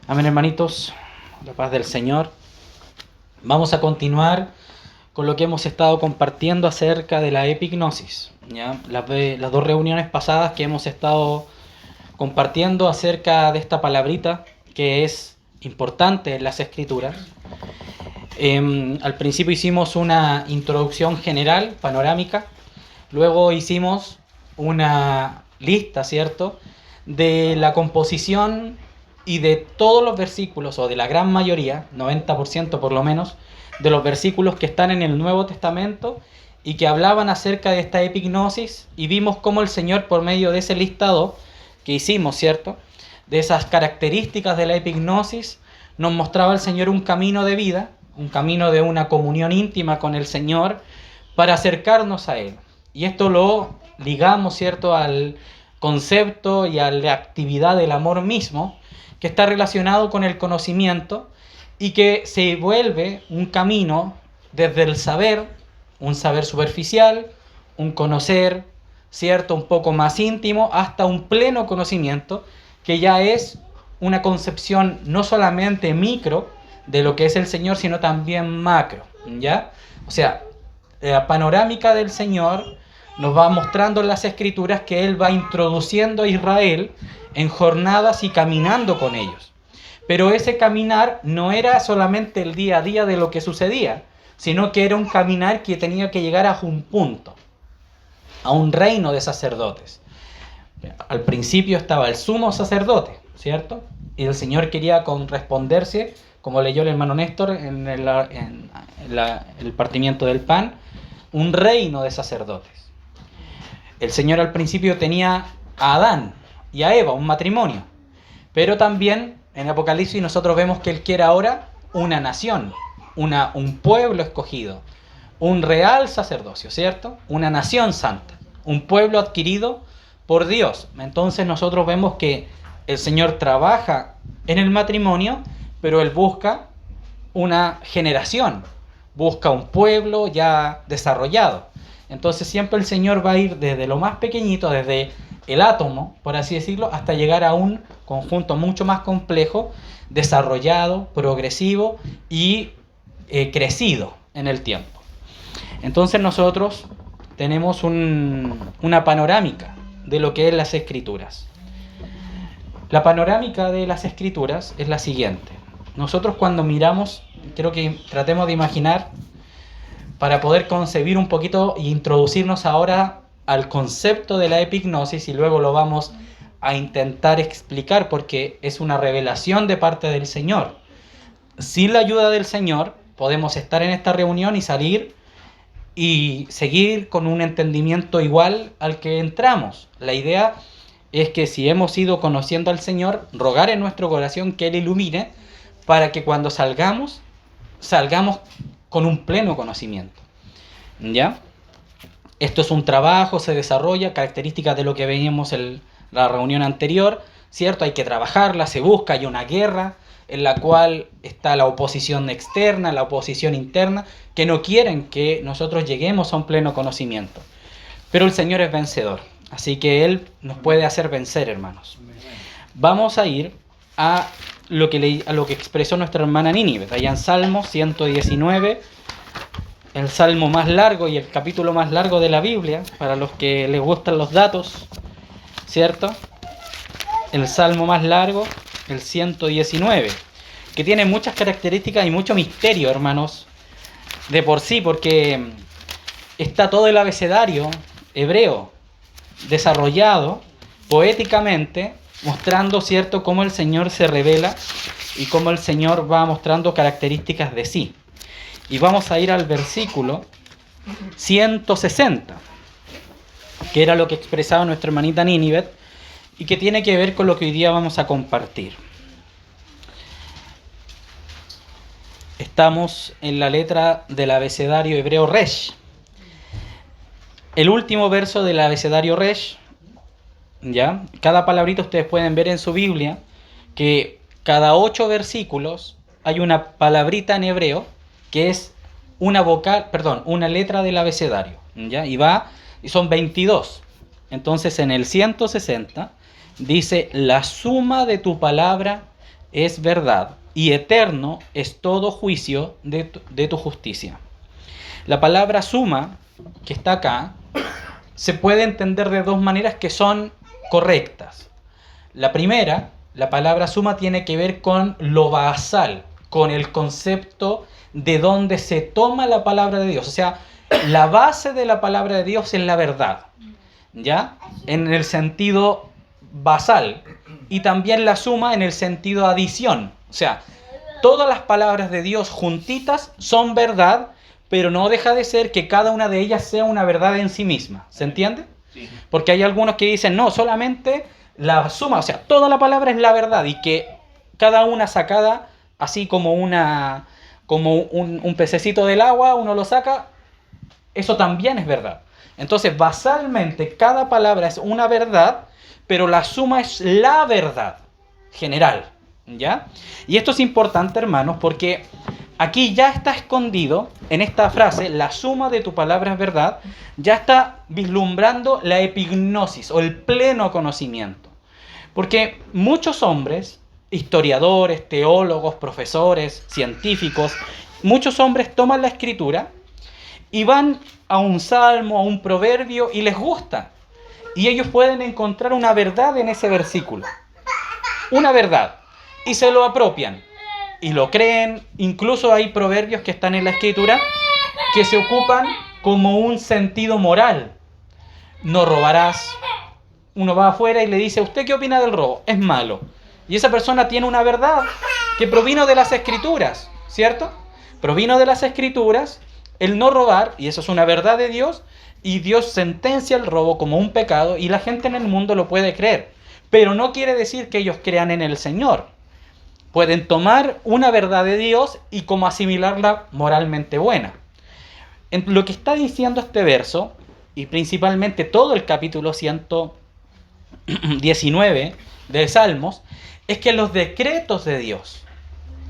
Amén, hermanitos, la paz del Señor. Vamos a continuar con lo que hemos estado compartiendo acerca de la epignosis, ¿ya? Las dos reuniones pasadas que hemos estado compartiendo acerca de esta palabrita que es importante en las Escrituras. Al principio hicimos una introducción general, panorámica. Luego hicimos una lista, ¿cierto?, de la composición y de todos los versículos, o de la gran mayoría, 90% por lo menos, de los versículos que están en el Nuevo Testamento y que hablaban acerca de esta epignosis, y vimos cómo el Señor, por medio de ese listado que hicimos, ¿cierto?, de esas características de la epignosis, nos mostraba el Señor un camino de vida, un camino de una comunión íntima con el Señor para acercarnos a Él. Y esto lo ligamos, ¿cierto?, al concepto y a la actividad del amor mismo, que está relacionado con el conocimiento y que se vuelve un camino desde el saber, un saber superficial, un conocer, ¿cierto?, un poco más íntimo, hasta un pleno conocimiento, que ya es una concepción no solamente micro de lo que es el Señor, sino también macro, ¿ya? O sea, la panorámica del Señor nos va mostrando en las Escrituras que Él va introduciendo a Israel en jornadas y caminando con ellos. Pero ese caminar no era solamente el día a día de lo que sucedía, sino que era un caminar que tenía que llegar a un punto, a un reino de sacerdotes. Al principio estaba el sumo sacerdote, ¿cierto? Y el Señor quería corresponderse, como leyó el hermano Néstor en el partimiento del pan, un reino de sacerdotes. El Señor al principio tenía a Adán y a Eva, un matrimonio. Pero también en Apocalipsis nosotros vemos que Él quiere ahora una nación, un pueblo escogido, un real sacerdocio, ¿cierto? Una nación santa, un pueblo adquirido por Dios. Entonces nosotros vemos que el Señor trabaja en el matrimonio, pero Él busca una generación, busca un pueblo ya desarrollado. Entonces siempre el Señor va a ir desde lo más pequeñito, desde el átomo, por así decirlo, hasta llegar a un conjunto mucho más complejo, desarrollado, progresivo y crecido en el tiempo. Entonces nosotros tenemos una panorámica de lo que es las Escrituras. La panorámica de las Escrituras es la siguiente. Nosotros cuando miramos, creo que tratemos de imaginar, para poder concebir un poquito e introducirnos ahora al concepto de la epignosis, y luego lo vamos a intentar explicar porque es una revelación de parte del Señor. Sin la ayuda del Señor podemos estar en esta reunión y salir y seguir con un entendimiento igual al que entramos. La idea es que si hemos ido conociendo al Señor, rogar en nuestro corazón que Él ilumine para que cuando salgamos con un pleno conocimiento, ¿ya? Esto es un trabajo, se desarrolla, características de lo que veíamos en la reunión anterior, ¿cierto? Hay que trabajarla, se busca, hay una guerra en la cual está la oposición externa, la oposición interna, que no quieren que nosotros lleguemos a un pleno conocimiento. Pero el Señor es vencedor, así que Él nos puede hacer vencer, hermanos. Vamos a ir a lo que expresó nuestra hermana Nínive, allá en Salmo 119, el salmo más largo y el capítulo más largo de la Biblia, para los que les gustan los datos, ¿cierto? El salmo más largo, el 119, que tiene muchas características y mucho misterio, hermanos, de por sí, porque está todo el abecedario hebreo desarrollado poéticamente, mostrando, ¿cierto?, cómo el Señor se revela y cómo el Señor va mostrando características de sí. Y vamos a ir al versículo 160, que era lo que expresaba nuestra hermanita Nínive y que tiene que ver con lo que hoy día vamos a compartir. Estamos en la letra del abecedario hebreo Resh. El último verso del abecedario Resh, ¿ya? Cada palabrita ustedes pueden ver en su Biblia que cada 8 versículos hay una palabrita en hebreo que es una letra del abecedario, ¿ya? Y son 22. Entonces en el 160 dice: la suma de tu palabra es verdad, y eterno es todo juicio de tu justicia. La palabra suma, que está acá, se puede entender de dos maneras que son correctas. La primera, la palabra suma tiene que ver con lo basal, con el concepto de donde se toma la palabra de Dios. O sea, la base de la palabra de Dios es la verdad, ¿ya? En el sentido basal. Y también la suma en el sentido adición. O sea, todas las palabras de Dios juntitas son verdad, pero no deja de ser que cada una de ellas sea una verdad en sí misma. ¿Se entiende? Sí. Porque hay algunos que dicen, no, solamente la suma, o sea, toda la palabra es la verdad y que cada una sacada, así como un pececito del agua, uno lo saca, eso también es verdad. Entonces, basalmente, cada palabra es una verdad, pero la suma es la verdad general, ¿ya? Y esto es importante, hermanos, porque aquí ya está escondido, en esta frase, la suma de tu palabra es verdad, ya está vislumbrando la epignosis o el pleno conocimiento. Porque muchos hombres, historiadores, teólogos, profesores, científicos, muchos hombres toman la escritura y van a un salmo, a un proverbio y les gusta. Y ellos pueden encontrar una verdad en ese versículo. Una verdad. Y se lo apropian. Y lo creen. Incluso hay proverbios que están en la escritura que se ocupan como un sentido moral. No robarás. Uno va afuera y le dice, ¿usted qué opina del robo? Es malo. Y esa persona tiene una verdad que provino de las escrituras, ¿cierto? Provino de las escrituras el no robar, y eso es una verdad de Dios, y Dios sentencia el robo como un pecado, y la gente en el mundo lo puede creer. Pero no quiere decir que ellos crean en el Señor. Pueden tomar una verdad de Dios y como asimilarla moralmente buena. En lo que está diciendo este verso, y principalmente todo el capítulo 119 de Salmos, es que los decretos de Dios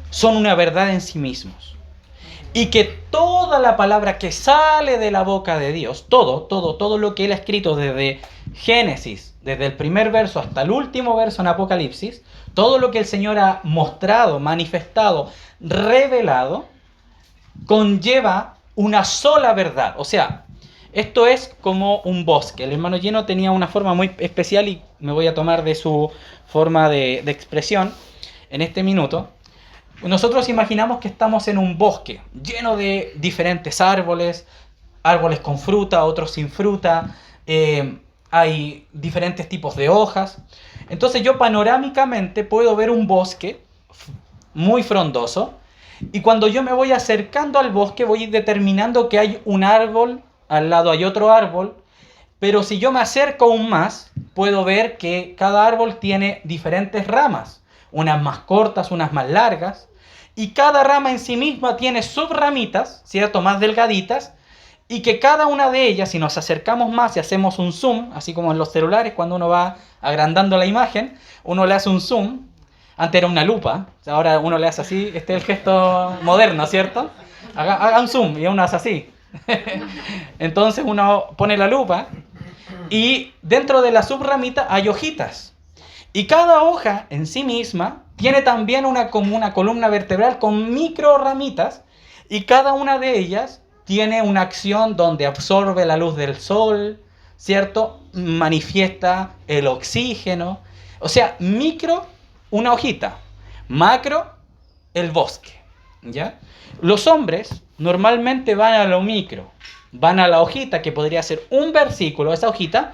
son una verdad en sí mismos. Y que toda la palabra que sale de la boca de Dios, todo lo que Él ha escrito desde Génesis, desde el primer verso hasta el último verso en Apocalipsis, todo lo que el Señor ha mostrado, manifestado, revelado, conlleva una sola verdad. O sea, esto es como un bosque. El hermano Lleno tenía una forma muy especial y me voy a tomar de su forma de expresión en este minuto. Nosotros imaginamos que estamos en un bosque lleno de diferentes árboles, árboles con fruta, otros sin fruta, hay diferentes tipos de hojas. Entonces yo panorámicamente puedo ver un bosque muy frondoso y cuando yo me voy acercando al bosque voy determinando que hay un árbol, al lado hay otro árbol, pero si yo me acerco aún más, puedo ver que cada árbol tiene diferentes ramas. Unas más cortas, unas más largas, y cada rama en sí misma tiene subramitas, ¿cierto? Más delgaditas, y que cada una de ellas, si nos acercamos más y hacemos un zoom, así como en los celulares, cuando uno va agrandando la imagen, uno le hace un zoom, antes era una lupa, ahora uno le hace así, este es el gesto moderno, ¿cierto? Haga un zoom y uno hace así. Entonces uno pone la lupa y dentro de la subramita hay hojitas. Y cada hoja en sí misma tiene también como una columna vertebral con micro ramitas y cada una de ellas tiene una acción donde absorbe la luz del sol, ¿cierto? Manifiesta el oxígeno. O sea, micro, una hojita. Macro, el bosque, ¿ya? Los hombres normalmente van a lo micro, van a la hojita que podría ser un versículo, esa hojita,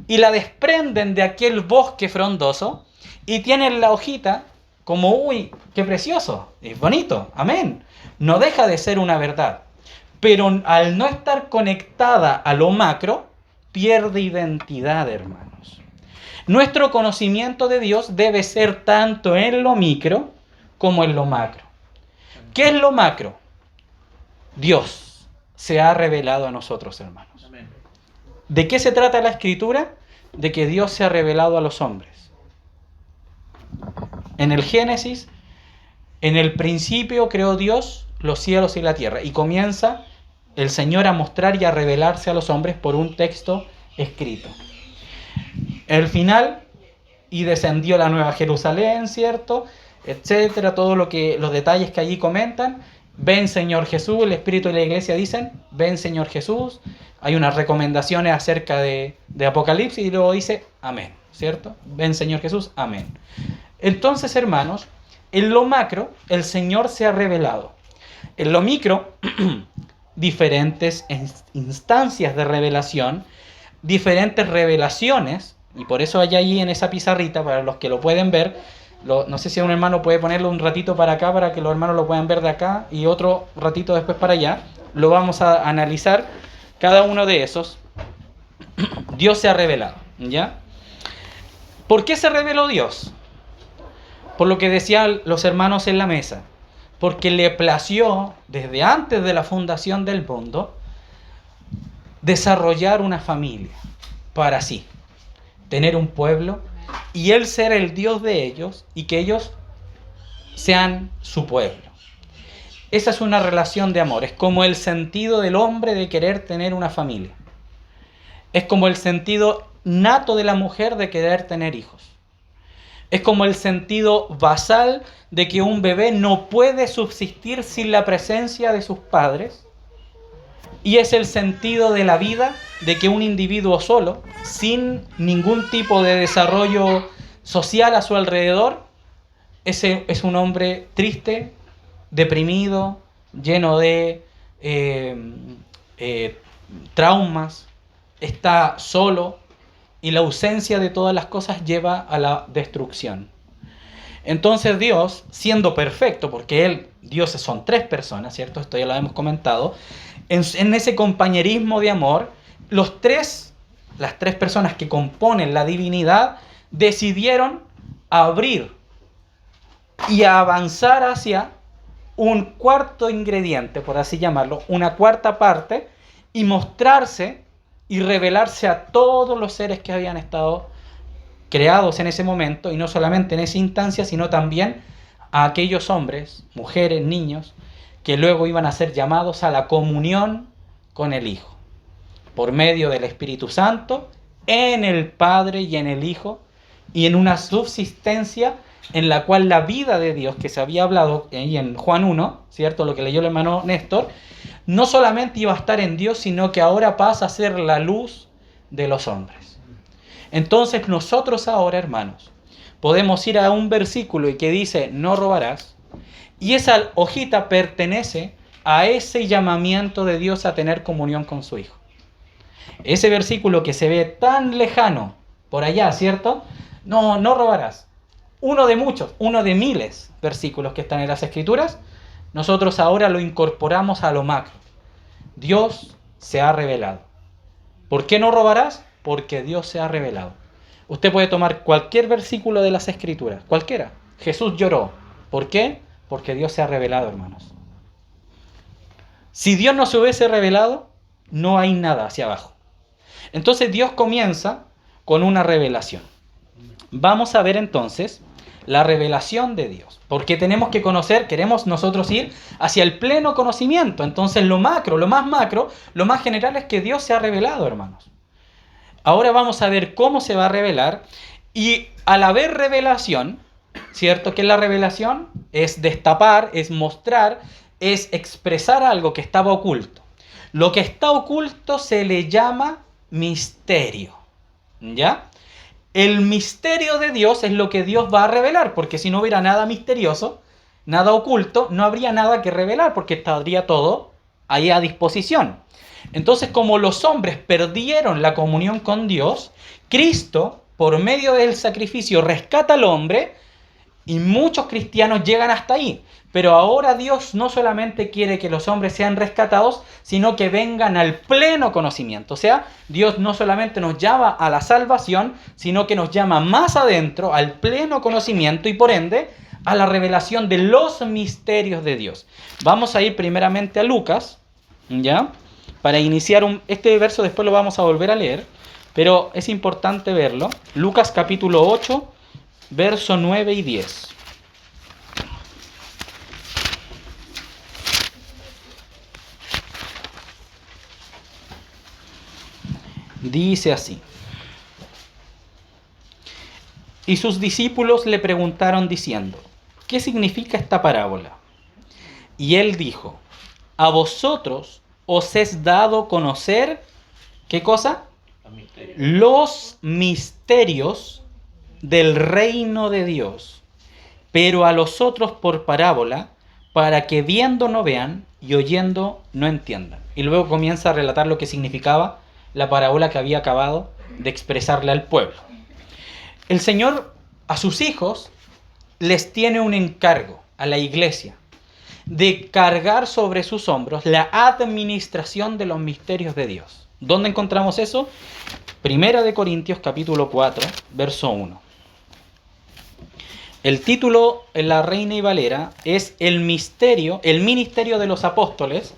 y la desprenden de aquel bosque frondoso y tienen la hojita como, uy, qué precioso, es bonito, amén. No deja de ser una verdad, pero al no estar conectada a lo macro, pierde identidad, hermanos. Nuestro conocimiento de Dios debe ser tanto en lo micro como en lo macro. ¿Qué es lo macro? Dios se ha revelado a nosotros, hermanos. Amén. ¿De qué se trata la Escritura? De que Dios se ha revelado a los hombres. En el Génesis, en el principio creó Dios los cielos y la tierra. Y comienza el Señor a mostrar y a revelarse a los hombres por un texto escrito. El final, y descendió la Nueva Jerusalén, ¿cierto? etcétera, todo lo que los detalles que allí comentan. Ven Señor Jesús, el Espíritu y la Iglesia dicen, ven Señor Jesús. Hay unas recomendaciones acerca de Apocalipsis y luego dice, amén, ¿cierto? Ven Señor Jesús, amén. Entonces, hermanos, en lo macro, el Señor se ha revelado. En lo micro, diferentes instancias de revelación, diferentes revelaciones, y por eso hay ahí en esa pizarrita, para los que lo pueden ver, no sé si un hermano puede ponerlo un ratito para acá, para que los hermanos lo puedan ver de acá, y otro ratito después para allá, lo vamos a analizar, cada uno de esos. Dios se ha revelado, ¿ya? ¿Por qué se reveló Dios? Por lo que decían los hermanos en la mesa, porque le plació, desde antes de la fundación del mundo, desarrollar una familia para sí, tener un pueblo, y Él ser el Dios de ellos, y que ellos sean su pueblo. Esa es una relación de amor, es como el sentido del hombre de querer tener una familia. Es como el sentido nato de la mujer de querer tener hijos. Es como el sentido basal de que un bebé no puede subsistir sin la presencia de sus padres. Y es el sentido de la vida de que un individuo solo, sin ningún tipo de desarrollo social a su alrededor, ese es un hombre triste, deprimido, lleno de traumas, está solo, y la ausencia de todas las cosas lleva a la destrucción. Entonces Dios, siendo perfecto, porque dioses son tres personas, ¿cierto? Esto ya lo hemos comentado, en ese compañerismo de amor, las tres personas que componen la divinidad decidieron abrir y avanzar hacia un cuarto ingrediente, por así llamarlo, una cuarta parte, y mostrarse y revelarse a todos los seres que habían estado creados en ese momento, y no solamente en esa instancia, sino también a aquellos hombres, mujeres, niños, que luego iban a ser llamados a la comunión con el Hijo, por medio del Espíritu Santo, en el Padre y en el Hijo, y en una subsistencia en la cual la vida de Dios, que se había hablado ahí en Juan 1, ¿cierto? Lo que leyó el hermano Néstor, no solamente iba a estar en Dios, sino que ahora pasa a ser la luz de los hombres. Entonces nosotros ahora, hermanos, podemos ir a un versículo y que dice, no robarás, y esa hojita pertenece a ese llamamiento de Dios a tener comunión con su Hijo. Ese versículo que se ve tan lejano por allá, ¿cierto? No robarás. Uno de muchos, uno de miles versículos que están en las Escrituras, nosotros ahora lo incorporamos a lo macro. Dios se ha revelado. ¿Por qué no robarás? Porque Dios se ha revelado. Usted puede tomar cualquier versículo de las Escrituras, cualquiera. Jesús lloró. ¿Por qué? Porque Dios se ha revelado, hermanos. Si Dios no se hubiese revelado, no hay nada hacia abajo. Entonces Dios comienza con una revelación. Vamos a ver entonces la revelación de Dios. Porque tenemos que conocer, queremos nosotros ir hacia el pleno conocimiento. Entonces lo macro, lo más general es que Dios se ha revelado, hermanos. Ahora vamos a ver cómo se va a revelar. Y al haber revelación, ¿cierto? ¿Qué es la revelación? Es destapar, es mostrar, es expresar algo que estaba oculto. Lo que está oculto se le llama misterio. ¿Ya? El misterio de Dios es lo que Dios va a revelar, porque si no hubiera nada misterioso, nada oculto, no habría nada que revelar, porque estaría todo ahí a disposición. Entonces, como los hombres perdieron la comunión con Dios, Cristo, por medio del sacrificio, rescata al hombre, y muchos cristianos llegan hasta ahí. Pero ahora Dios no solamente quiere que los hombres sean rescatados, sino que vengan al pleno conocimiento. O sea, Dios no solamente nos llama a la salvación, sino que nos llama más adentro al pleno conocimiento y por ende a la revelación de los misterios de Dios. Vamos a ir primeramente a Lucas, ¿ya? Para iniciar este verso después lo vamos a volver a leer, pero es importante verlo. Lucas capítulo 8, verso 9 y 10. Dice así. Y sus discípulos le preguntaron diciendo, ¿qué significa esta parábola? Y él dijo, a vosotros os es dado conocer, ¿qué cosa? Los misterios del reino de Dios, pero a los otros por parábola, para que viendo no vean y oyendo no entiendan. Y luego comienza a relatar lo que significaba la parábola que había acabado de expresarle al pueblo. El Señor a sus hijos les tiene un encargo, a la iglesia, de cargar sobre sus hombros la administración de los misterios de Dios. ¿Dónde encontramos eso? Primera de Corintios capítulo 4, verso 1. El título en la Reina y Valera es el ministerio de los apóstoles,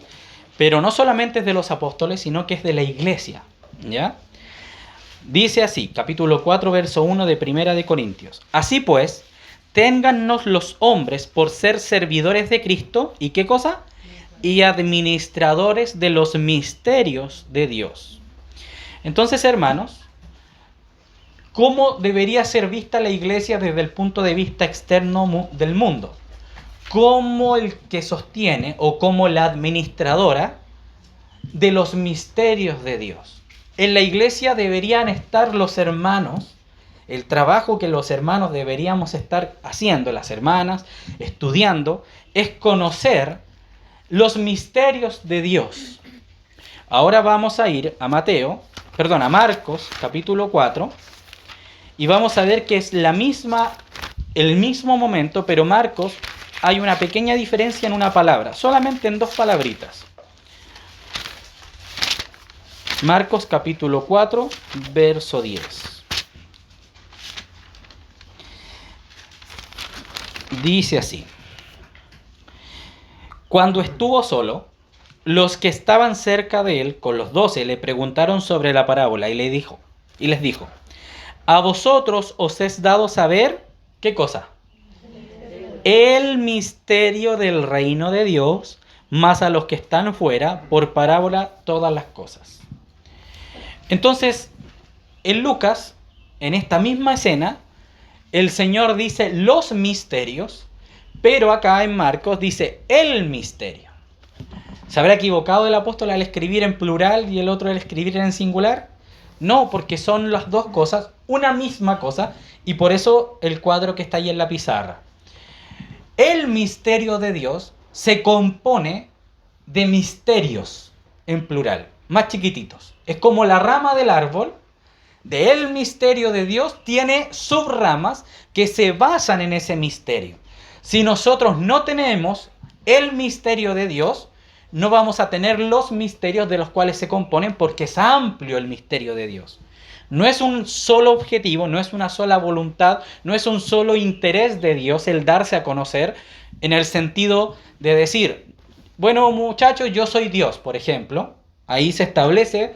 pero no solamente es de los apóstoles, sino que es de la iglesia, ¿ya? Dice así, capítulo 4, verso 1 de Primera de Corintios. Así pues, téngannos los hombres por ser servidores de Cristo, ¿y qué cosa? Y administradores de los misterios de Dios. Entonces, hermanos, ¿cómo debería ser vista la iglesia desde el punto de vista externo del mundo? Como el que sostiene o como la administradora de los misterios de Dios. En la iglesia deberían estar los hermanos, el trabajo que los hermanos deberíamos estar haciendo, las hermanas, estudiando, es conocer los misterios de Dios. Ahora vamos a ir a Marcos, capítulo 4, y vamos a ver que es el mismo momento, pero Marcos hay una pequeña diferencia en una palabra, solamente en 2 palabritas. Marcos capítulo 4, verso 10. Dice así: cuando estuvo solo, los que estaban cerca de él, con los 12, le preguntaron sobre la parábola y les dijo, a vosotros os es dado saber, ¿qué cosa? El misterio del reino de Dios, mas a los que están fuera, por parábola, todas las cosas. Entonces, en Lucas, en esta misma escena, el Señor dice los misterios, pero acá en Marcos dice el misterio. ¿Se habrá equivocado el apóstol al escribir en plural y el otro al escribir en singular? No, porque son las dos cosas, una misma cosa, y por eso el cuadro que está ahí en la pizarra. El misterio de Dios se compone de misterios en plural, más chiquititos. Es como la rama del árbol. El misterio de Dios tiene subramas que se basan en ese misterio. Si nosotros no tenemos el misterio de Dios, no vamos a tener los misterios de los cuales se componen, porque es amplio el misterio de Dios. No es un solo objetivo, no es una sola voluntad, no es un solo interés de Dios el darse a conocer, en el sentido de decir, bueno, muchachos, yo soy Dios, por ejemplo. Ahí se establece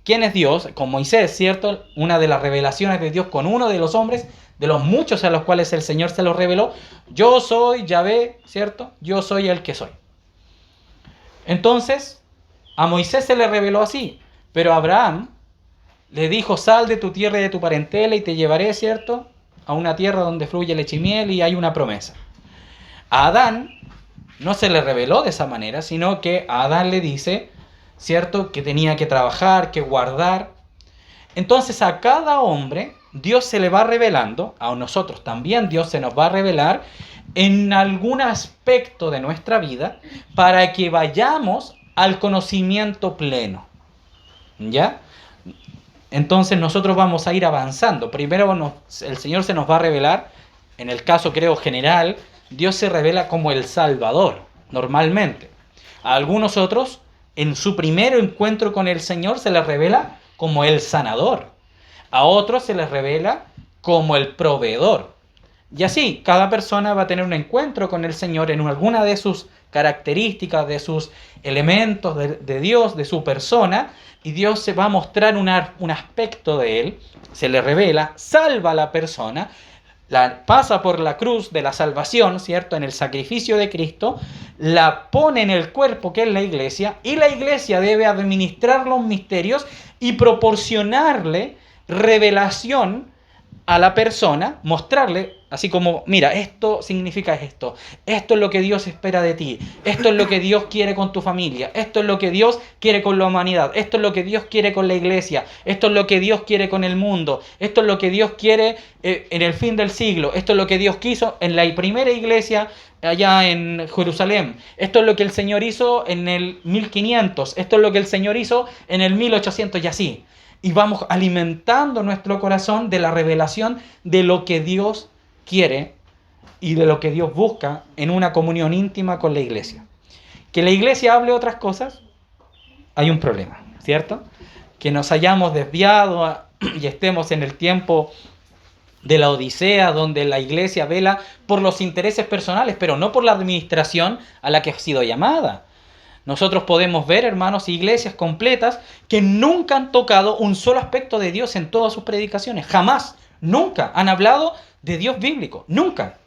quién es Dios, con Moisés, ¿cierto? Una de las revelaciones de Dios con uno de los hombres, de los muchos a los cuales el Señor se los reveló. Yo soy Yahvé, ¿cierto? Yo soy el que soy. Entonces, a Moisés se le reveló así, pero a Abraham le dijo, sal de tu tierra y de tu parentela y te llevaré, ¿cierto?, a una tierra donde fluye leche y miel, y hay una promesa. A Adán no se le reveló de esa manera, sino que a Adán le dice, ¿cierto?, que tenía que trabajar, que guardar. Entonces a cada hombre Dios se le va revelando, a nosotros también Dios se nos va a revelar en algún aspecto de nuestra vida para que vayamos al conocimiento pleno. ¿Ya? Entonces nosotros vamos a ir avanzando. Primero el Señor se nos va a revelar, en el caso creo general, Dios se revela como el Salvador, normalmente. A algunos otros, en su primer encuentro con el Señor, se les revela como el sanador. A otros se les revela como el proveedor. Y así, cada persona va a tener un encuentro con el Señor en alguna de sus características, de sus elementos de Dios, de su persona, y Dios se va a mostrar un aspecto de él, se le revela, salva a la persona, pasa por la cruz de la salvación, ¿cierto?, en el sacrificio de Cristo, la pone en el cuerpo que es la iglesia, y la iglesia debe administrar los misterios y proporcionarle revelación a la persona, mostrarle Así como, mira, esto significa esto. Esto es lo que Dios espera de ti. Esto es lo que Dios quiere con tu familia. Esto es lo que Dios quiere con la humanidad. Esto es lo que Dios quiere con la iglesia. Esto es lo que Dios quiere con el mundo. Esto es lo que Dios quiere en el fin del siglo. Esto es lo que Dios quiso en la primera iglesia allá en Jerusalén. Esto es lo que el Señor hizo en el 1500. Esto es lo que el Señor hizo en el 1800 y así. Y vamos alimentando nuestro corazón de la revelación de lo que Dios quiere y de lo que Dios busca en una comunión íntima con la iglesia. Que la iglesia hable otras cosas, hay un problema, ¿cierto? Que nos hayamos desviado y estemos en el tiempo de la Odisea, donde la iglesia vela por los intereses personales, pero no por la administración a la que ha sido llamada. Nosotros podemos ver, hermanos, iglesias completas que nunca han tocado un solo aspecto de Dios en todas sus predicaciones. Jamás, nunca han hablado de Dios bíblico. Nunca.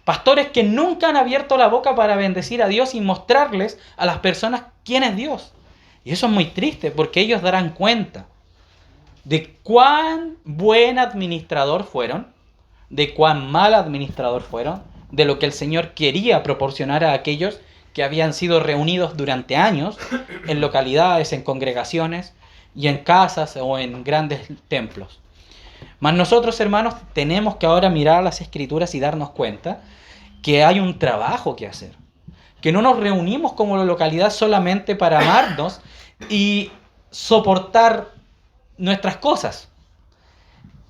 Pastores que nunca han abierto la boca para bendecir a Dios y mostrarles a las personas quién es Dios. Y eso es muy triste porque ellos darán cuenta de cuán buen administrador fueron, de cuán mal administrador fueron, de lo que el Señor quería proporcionar a aquellos que habían sido reunidos durante años en localidades, en congregaciones y en casas o en grandes templos. Mas nosotros, hermanos, tenemos que ahora mirar las Escrituras y darnos cuenta que hay un trabajo que hacer. Que no nos reunimos como la localidad solamente para amarnos y soportar nuestras cosas.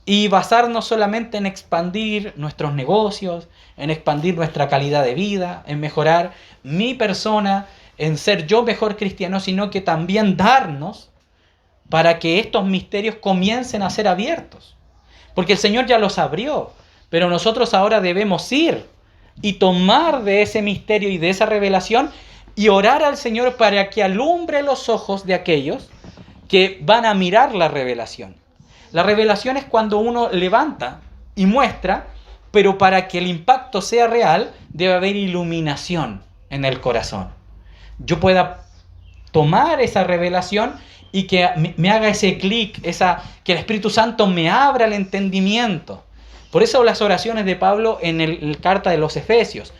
Y basarnos solamente en expandir nuestros negocios, en expandir nuestra calidad de vida, en mejorar mi persona, en ser yo mejor cristiano, sino que también darnos para que estos misterios comiencen a ser abiertos. Porque el Señor ya los abrió, pero nosotros ahora debemos ir y tomar de ese misterio y de esa revelación y orar al Señor para que alumbre los ojos de aquellos que van a mirar la revelación. La revelación es cuando uno levanta y muestra, pero para que el impacto sea real, debe haber iluminación en el corazón. Yo pueda tomar esa revelación y que me haga ese clic, que el Espíritu Santo me abra el entendimiento. Por eso las oraciones de Pablo en la carta de los Efesios.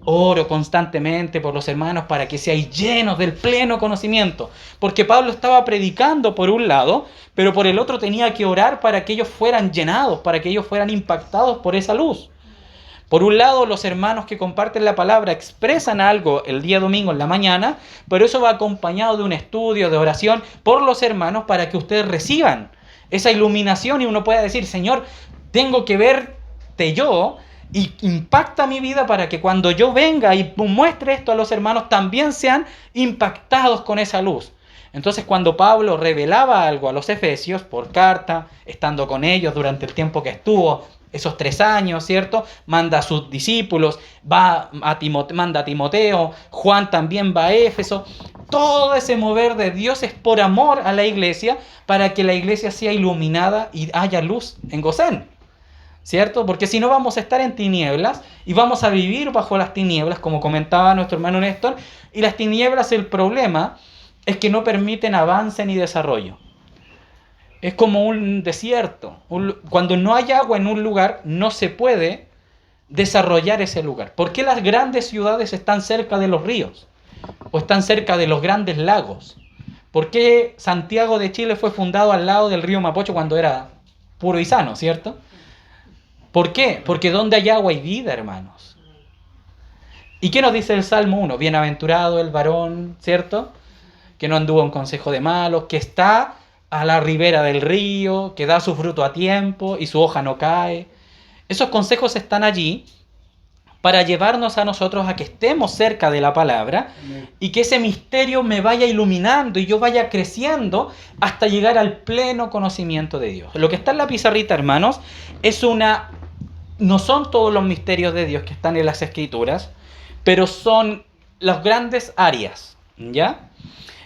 Oro constantemente por los hermanos para que seáis llenos del pleno conocimiento. Porque Pablo estaba predicando por un lado, pero por el otro tenía que orar para que ellos fueran llenados, para que ellos fueran impactados por esa luz. Por un lado, los hermanos que comparten la palabra expresan algo el día domingo en la mañana, pero eso va acompañado de un estudio, de oración por los hermanos para que ustedes reciban esa iluminación y uno pueda decir, Señor, tengo que verte yo y impacta mi vida para que cuando yo venga y muestre esto a los hermanos también sean impactados con esa luz. Entonces cuando Pablo revelaba algo a los efesios por carta, estando con ellos durante el tiempo que estuvo, esos 3 años, ¿cierto? Manda a sus discípulos, manda a Timoteo, Juan también va a Éfeso. Todo ese mover de Dios es por amor a la iglesia, para que la iglesia sea iluminada y haya luz en Gosén, ¿cierto? Porque si no vamos a estar en tinieblas y vamos a vivir bajo las tinieblas, como comentaba nuestro hermano Néstor, y las tinieblas, el problema es que no permiten avance ni desarrollo. Es como un desierto. Cuando no hay agua en un lugar, no se puede desarrollar ese lugar. ¿Por qué las grandes ciudades están cerca de los ríos? ¿O están cerca de los grandes lagos? ¿Por qué Santiago de Chile fue fundado al lado del río Mapocho cuando era puro y sano, ¿cierto? ¿Por qué? Porque donde hay agua hay vida, hermanos. ¿Y qué nos dice el Salmo 1? Bienaventurado el varón, ¿cierto? Que no anduvo en consejo de malos, que está a la ribera del río, que da su fruto a tiempo y su hoja no cae. Esos consejos están allí para llevarnos a nosotros a que estemos cerca de la palabra y que ese misterio me vaya iluminando y yo vaya creciendo hasta llegar al pleno conocimiento de Dios. Lo que está en la pizarrita, hermanos, no son todos los misterios de Dios que están en las Escrituras, pero son las grandes áreas, ¿ya?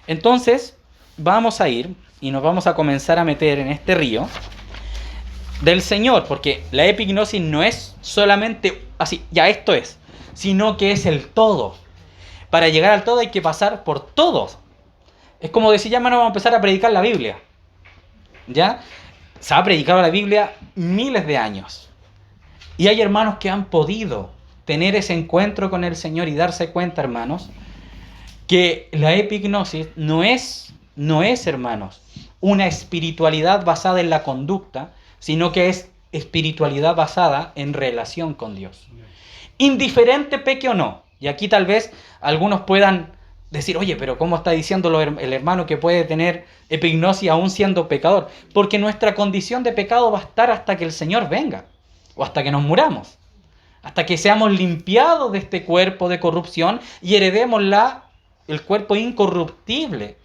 Entonces, vamos a ir y nos vamos a comenzar a meter en este río del Señor, porque la epignosis no es solamente así, ya esto es, sino que es el todo. Para llegar al todo hay que pasar por todos. Es como decir, ya hermano, vamos a empezar a predicar la Biblia. ¿Ya? Se ha predicado la Biblia miles de años. Y hay hermanos que han podido tener ese encuentro con el Señor y darse cuenta, hermanos, que la epignosis no es, hermanos, una espiritualidad basada en la conducta, sino que es espiritualidad basada en relación con Dios. Indiferente peque o no. Y aquí tal vez algunos puedan decir, oye, pero ¿cómo está diciendo el hermano que puede tener epignosis aún siendo pecador? Porque nuestra condición de pecado va a estar hasta que el Señor venga, o hasta que nos muramos, hasta que seamos limpiados de este cuerpo de corrupción y heredemos el cuerpo incorruptible.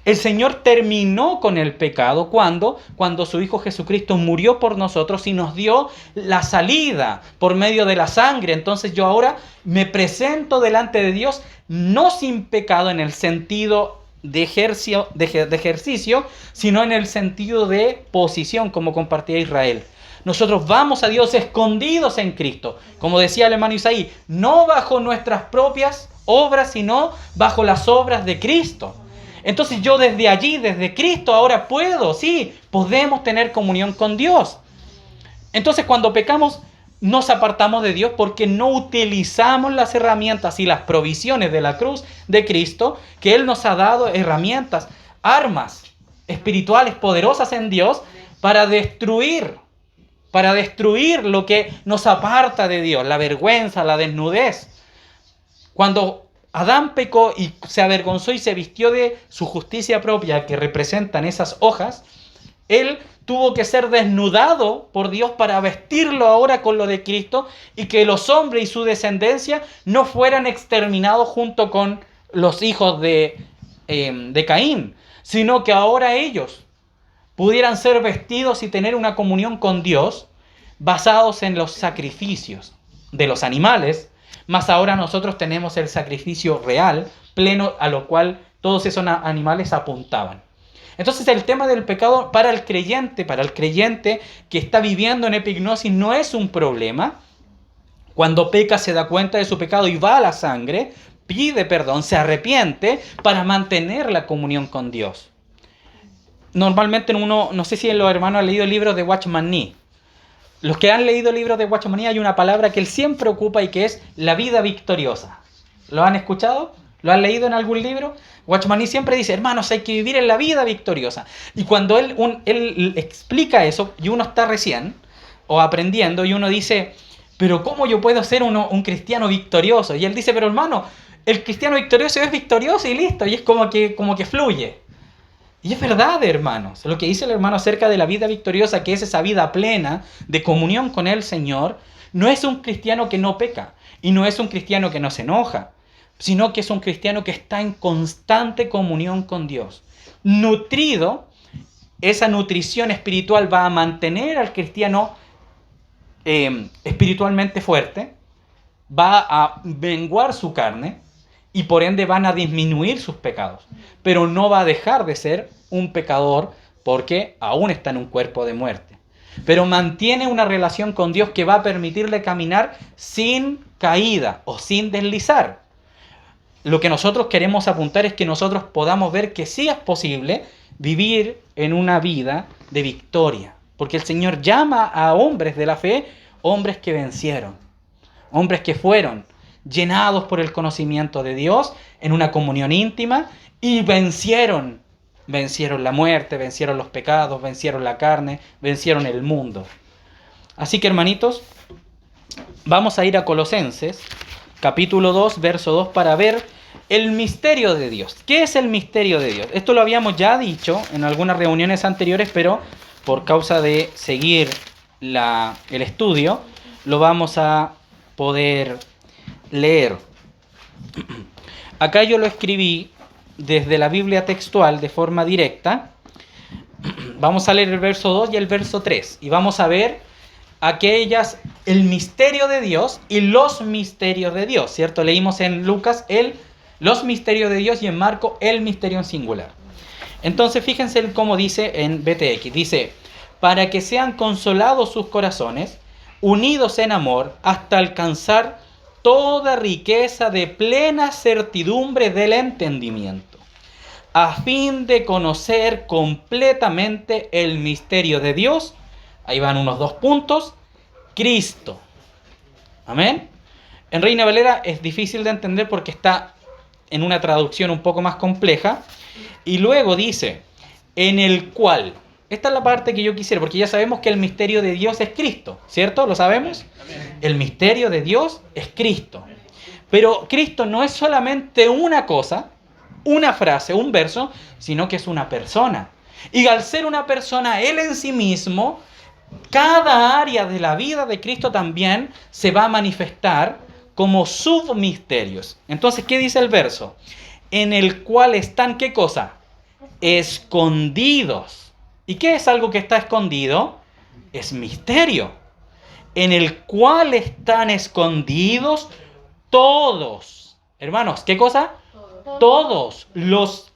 El Señor terminó con el pecado cuando su Hijo Jesucristo murió por nosotros y nos dio la salida por medio de la sangre. Entonces yo ahora me presento delante de Dios no sin pecado en el sentido de ejercicio, sino en el sentido de posición, como compartía Israel. Nosotros vamos a Dios escondidos en Cristo, como decía el hermano Isaí, no bajo nuestras propias obras, sino bajo las obras de Cristo. Entonces yo desde allí, desde Cristo, ahora podemos tener comunión con Dios. Entonces cuando pecamos, nos apartamos de Dios porque no utilizamos las herramientas y las provisiones de la cruz de Cristo, que Él nos ha dado herramientas, armas espirituales poderosas en Dios para destruir lo que nos aparta de Dios, la vergüenza, la desnudez. Cuando Adán pecó y se avergonzó y se vistió de su justicia propia que representan esas hojas, él tuvo que ser desnudado por Dios para vestirlo ahora con lo de Cristo y que los hombres y su descendencia no fueran exterminados junto con los hijos de Caín, sino que ahora ellos pudieran ser vestidos y tener una comunión con Dios basados en los sacrificios de los animales, mas ahora nosotros tenemos el sacrificio real, pleno, a lo cual todos esos animales apuntaban. Entonces el tema del pecado para el creyente que está viviendo en epignosis no es un problema. Cuando peca se da cuenta de su pecado y va a la sangre, pide perdón, se arrepiente para mantener la comunión con Dios. Normalmente no sé si los hermanos han leído libros de Watchman Nee. Los que han leído libros de Watchman Nee hay una palabra que él siempre ocupa y que es la vida victoriosa. ¿Lo han escuchado? ¿Lo han leído en algún libro? Watchman Nee siempre dice, hermanos, hay que vivir en la vida victoriosa. Y cuando él explica eso, y uno está recién, o aprendiendo, y uno dice, pero ¿cómo yo puedo ser un cristiano victorioso? Y él dice, pero hermano, el cristiano victorioso es victorioso y listo, y es como que fluye. Y es verdad, hermanos, lo que dice el hermano acerca de la vida victoriosa, que es esa vida plena de comunión con el Señor, no es un cristiano que no peca, y no es un cristiano que no se enoja, sino que es un cristiano que está en constante comunión con Dios. Nutrido, esa nutrición espiritual va a mantener al cristiano espiritualmente fuerte, va a menguar su carne, y por ende van a disminuir sus pecados. Pero no va a dejar de ser un pecador porque aún está en un cuerpo de muerte. Pero mantiene una relación con Dios que va a permitirle caminar sin caída o sin deslizar. Lo que nosotros queremos apuntar es que nosotros podamos ver que sí es posible vivir en una vida de victoria. Porque el Señor llama a hombres de la fe, hombres que vencieron, hombres que fueron llenados por el conocimiento de Dios en una comunión íntima y vencieron la muerte, vencieron los pecados, vencieron la carne, vencieron el mundo. Así que, hermanitos, vamos a ir a Colosenses, capítulo 2, verso 2, para ver el misterio de Dios. ¿Qué es el misterio de Dios? Esto lo habíamos ya dicho en algunas reuniones anteriores, pero por causa de seguir el estudio, lo vamos a poder leer. Acá yo lo escribí desde la Biblia textual de forma directa. Vamos a leer el verso 2 y el verso 3 y vamos a ver el misterio de Dios y los misterios de Dios, ¿cierto? Leímos en Lucas los misterios de Dios y en Marco el misterio en singular. Entonces fíjense cómo dice en BTX, dice, para que sean consolados sus corazones, unidos en amor, hasta alcanzar toda riqueza de plena certidumbre del entendimiento, a fin de conocer completamente el misterio de Dios. Ahí van unos 2 puntos. Cristo, Amén. En Reina Valera es difícil de entender porque está en una traducción un poco más compleja. Y luego dice, en el cual. Esta es la parte que yo quisiera, porque ya sabemos que el misterio de Dios es Cristo, ¿cierto? ¿Lo sabemos? El misterio de Dios es Cristo. Pero Cristo no es solamente una cosa, una frase, un verso, sino que es una persona. Y al ser una persona, Él en sí mismo, cada área de la vida de Cristo también se va a manifestar como submisterios. Entonces, ¿qué dice el verso? En el cual están, ¿qué cosa? Escondidos. ¿Y qué es algo que está escondido? Es misterio. En el cual están escondidos todos. Hermanos, ¿qué cosa? Todos los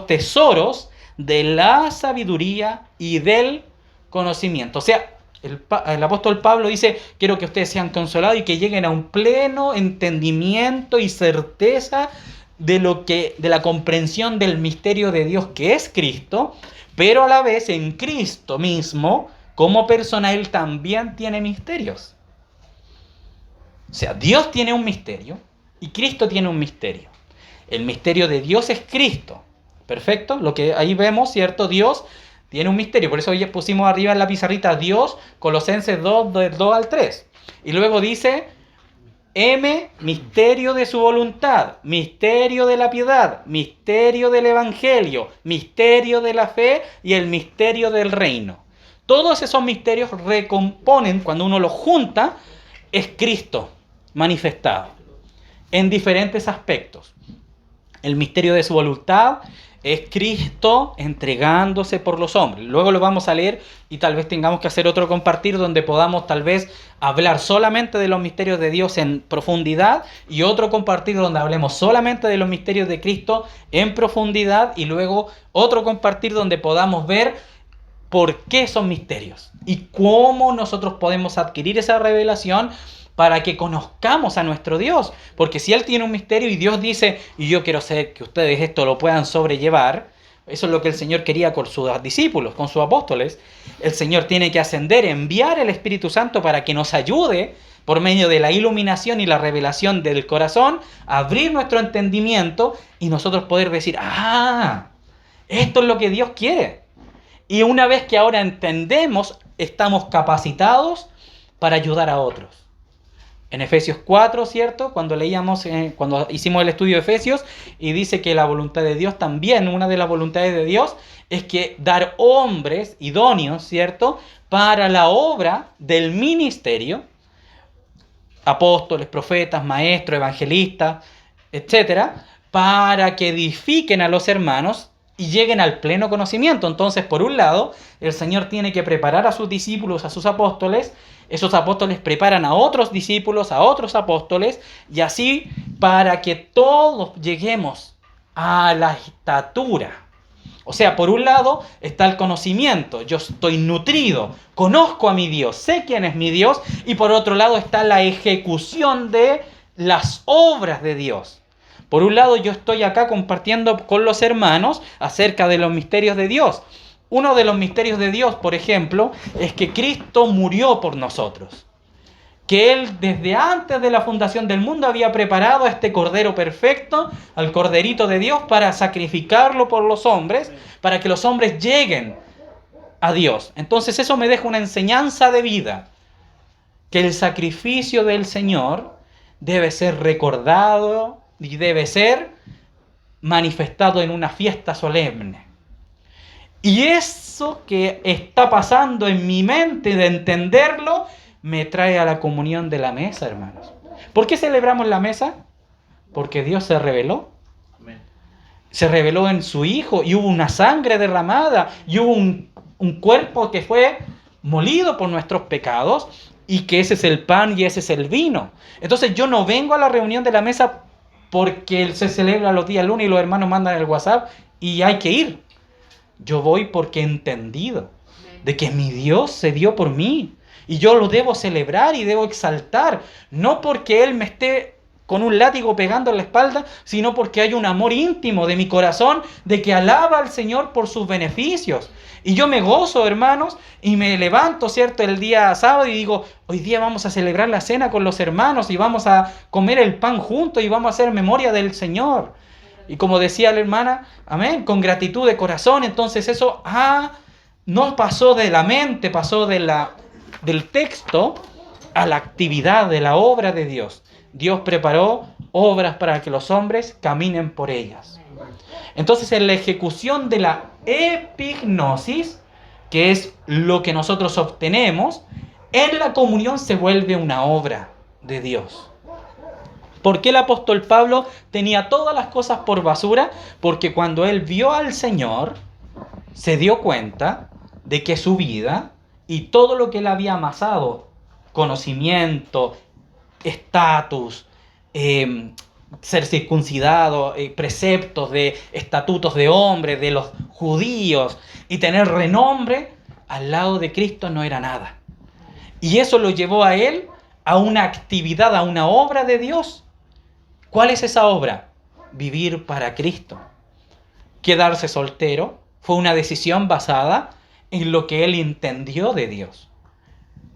tesoros de la sabiduría y del conocimiento. O sea, el apóstol Pablo dice, quiero que ustedes sean consolados y que lleguen a un pleno entendimiento y certeza de la comprensión del misterio de Dios que es Cristo, pero a la vez en Cristo mismo, como persona, Él también tiene misterios. O sea, Dios tiene un misterio y Cristo tiene un misterio. El misterio de Dios es Cristo. Perfecto, lo que ahí vemos, ¿cierto? Dios tiene un misterio. Por eso hoy pusimos arriba en la pizarrita Dios, Colosenses 2, del 2 al 3. Y luego dice, misterio de su voluntad, misterio de la piedad, misterio del evangelio, misterio de la fe y el misterio del reino. Todos esos misterios recomponen, cuando uno los junta, es Cristo manifestado en diferentes aspectos. El misterio de su voluntad es Cristo entregándose por los hombres. Luego lo vamos a leer y tal vez tengamos que hacer otro compartir donde podamos tal vez hablar solamente de los misterios de Dios en profundidad y otro compartir donde hablemos solamente de los misterios de Cristo en profundidad y luego otro compartir donde podamos ver por qué son misterios y cómo nosotros podemos adquirir esa revelación para que conozcamos a nuestro Dios. Porque si Él tiene un misterio y Dios dice, y yo quiero hacer que ustedes esto lo puedan sobrellevar, eso es lo que el Señor quería con sus discípulos, con sus apóstoles. El Señor tiene que ascender, enviar el Espíritu Santo para que nos ayude por medio de la iluminación y la revelación del corazón, a abrir nuestro entendimiento y nosotros poder decir, esto es lo que Dios quiere. Y una vez que ahora entendemos, estamos capacitados para ayudar a otros. En Efesios 4, ¿cierto? Cuando leíamos, cuando hicimos el estudio de Efesios, y dice que la voluntad de Dios también, una de las voluntades de Dios, es que dar hombres idóneos, ¿cierto? Para la obra del ministerio, apóstoles, profetas, maestros, evangelistas, etcétera, para que edifiquen a los hermanos y lleguen al pleno conocimiento. Entonces, por un lado, el Señor tiene que preparar a sus discípulos, a sus apóstoles. Esos apóstoles preparan a otros discípulos, a otros apóstoles, y así para que todos lleguemos a la estatura. O sea, por un lado está el conocimiento, yo estoy nutrido, conozco a mi Dios, sé quién es mi Dios, y por otro lado está la ejecución de las obras de Dios. Por un lado yo estoy acá compartiendo con los hermanos acerca de los misterios de Dios. Uno de los misterios de Dios, por ejemplo, es que Cristo murió por nosotros. Que Él desde antes de la fundación del mundo había preparado a este Cordero perfecto, al Corderito de Dios, para sacrificarlo por los hombres, para que los hombres lleguen a Dios. Entonces eso me deja una enseñanza de vida, que el sacrificio del Señor debe ser recordado y debe ser manifestado en una fiesta solemne. Y eso que está pasando en mi mente de entenderlo, me trae a la comunión de la mesa, hermanos. ¿Por qué celebramos la mesa? Porque Dios se reveló. Amén. Se reveló en su Hijo y hubo una sangre derramada y hubo un cuerpo que fue molido por nuestros pecados y que ese es el pan y ese es el vino. Entonces yo no vengo a la reunión de la mesa porque se celebra los días lunes y los hermanos mandan el WhatsApp y hay que ir. Yo voy porque he entendido de que mi Dios se dio por mí. Y yo lo debo celebrar y debo exaltar. No porque Él me esté con un látigo pegando en la espalda, sino porque hay un amor íntimo de mi corazón de que alaba al Señor por sus beneficios. Y yo me gozo, hermanos, y me levanto, ¿cierto?, el día sábado y digo, hoy día vamos a celebrar la cena con los hermanos y vamos a comer el pan juntos y vamos a hacer memoria del Señor. Y como decía la hermana, amén, con gratitud de corazón. Entonces eso no pasó de la mente, pasó del texto a la actividad de la obra de Dios. Dios preparó obras para que los hombres caminen por ellas. Entonces, en la ejecución de la epignosis, que es lo que nosotros obtenemos, en la comunión se vuelve una obra de Dios. ¿Por qué el apóstol Pablo tenía todas las cosas por basura? Porque cuando él vio al Señor, se dio cuenta de que su vida y todo lo que él había amasado, conocimiento, estatus, ser circuncidado, preceptos de estatutos de hombre, de los judíos, y tener renombre, al lado de Cristo no era nada. Y eso lo llevó a él a una actividad, a una obra de Dios. ¿Cuál es esa obra? Vivir para Cristo. Quedarse soltero fue una decisión basada en lo que él entendió de Dios.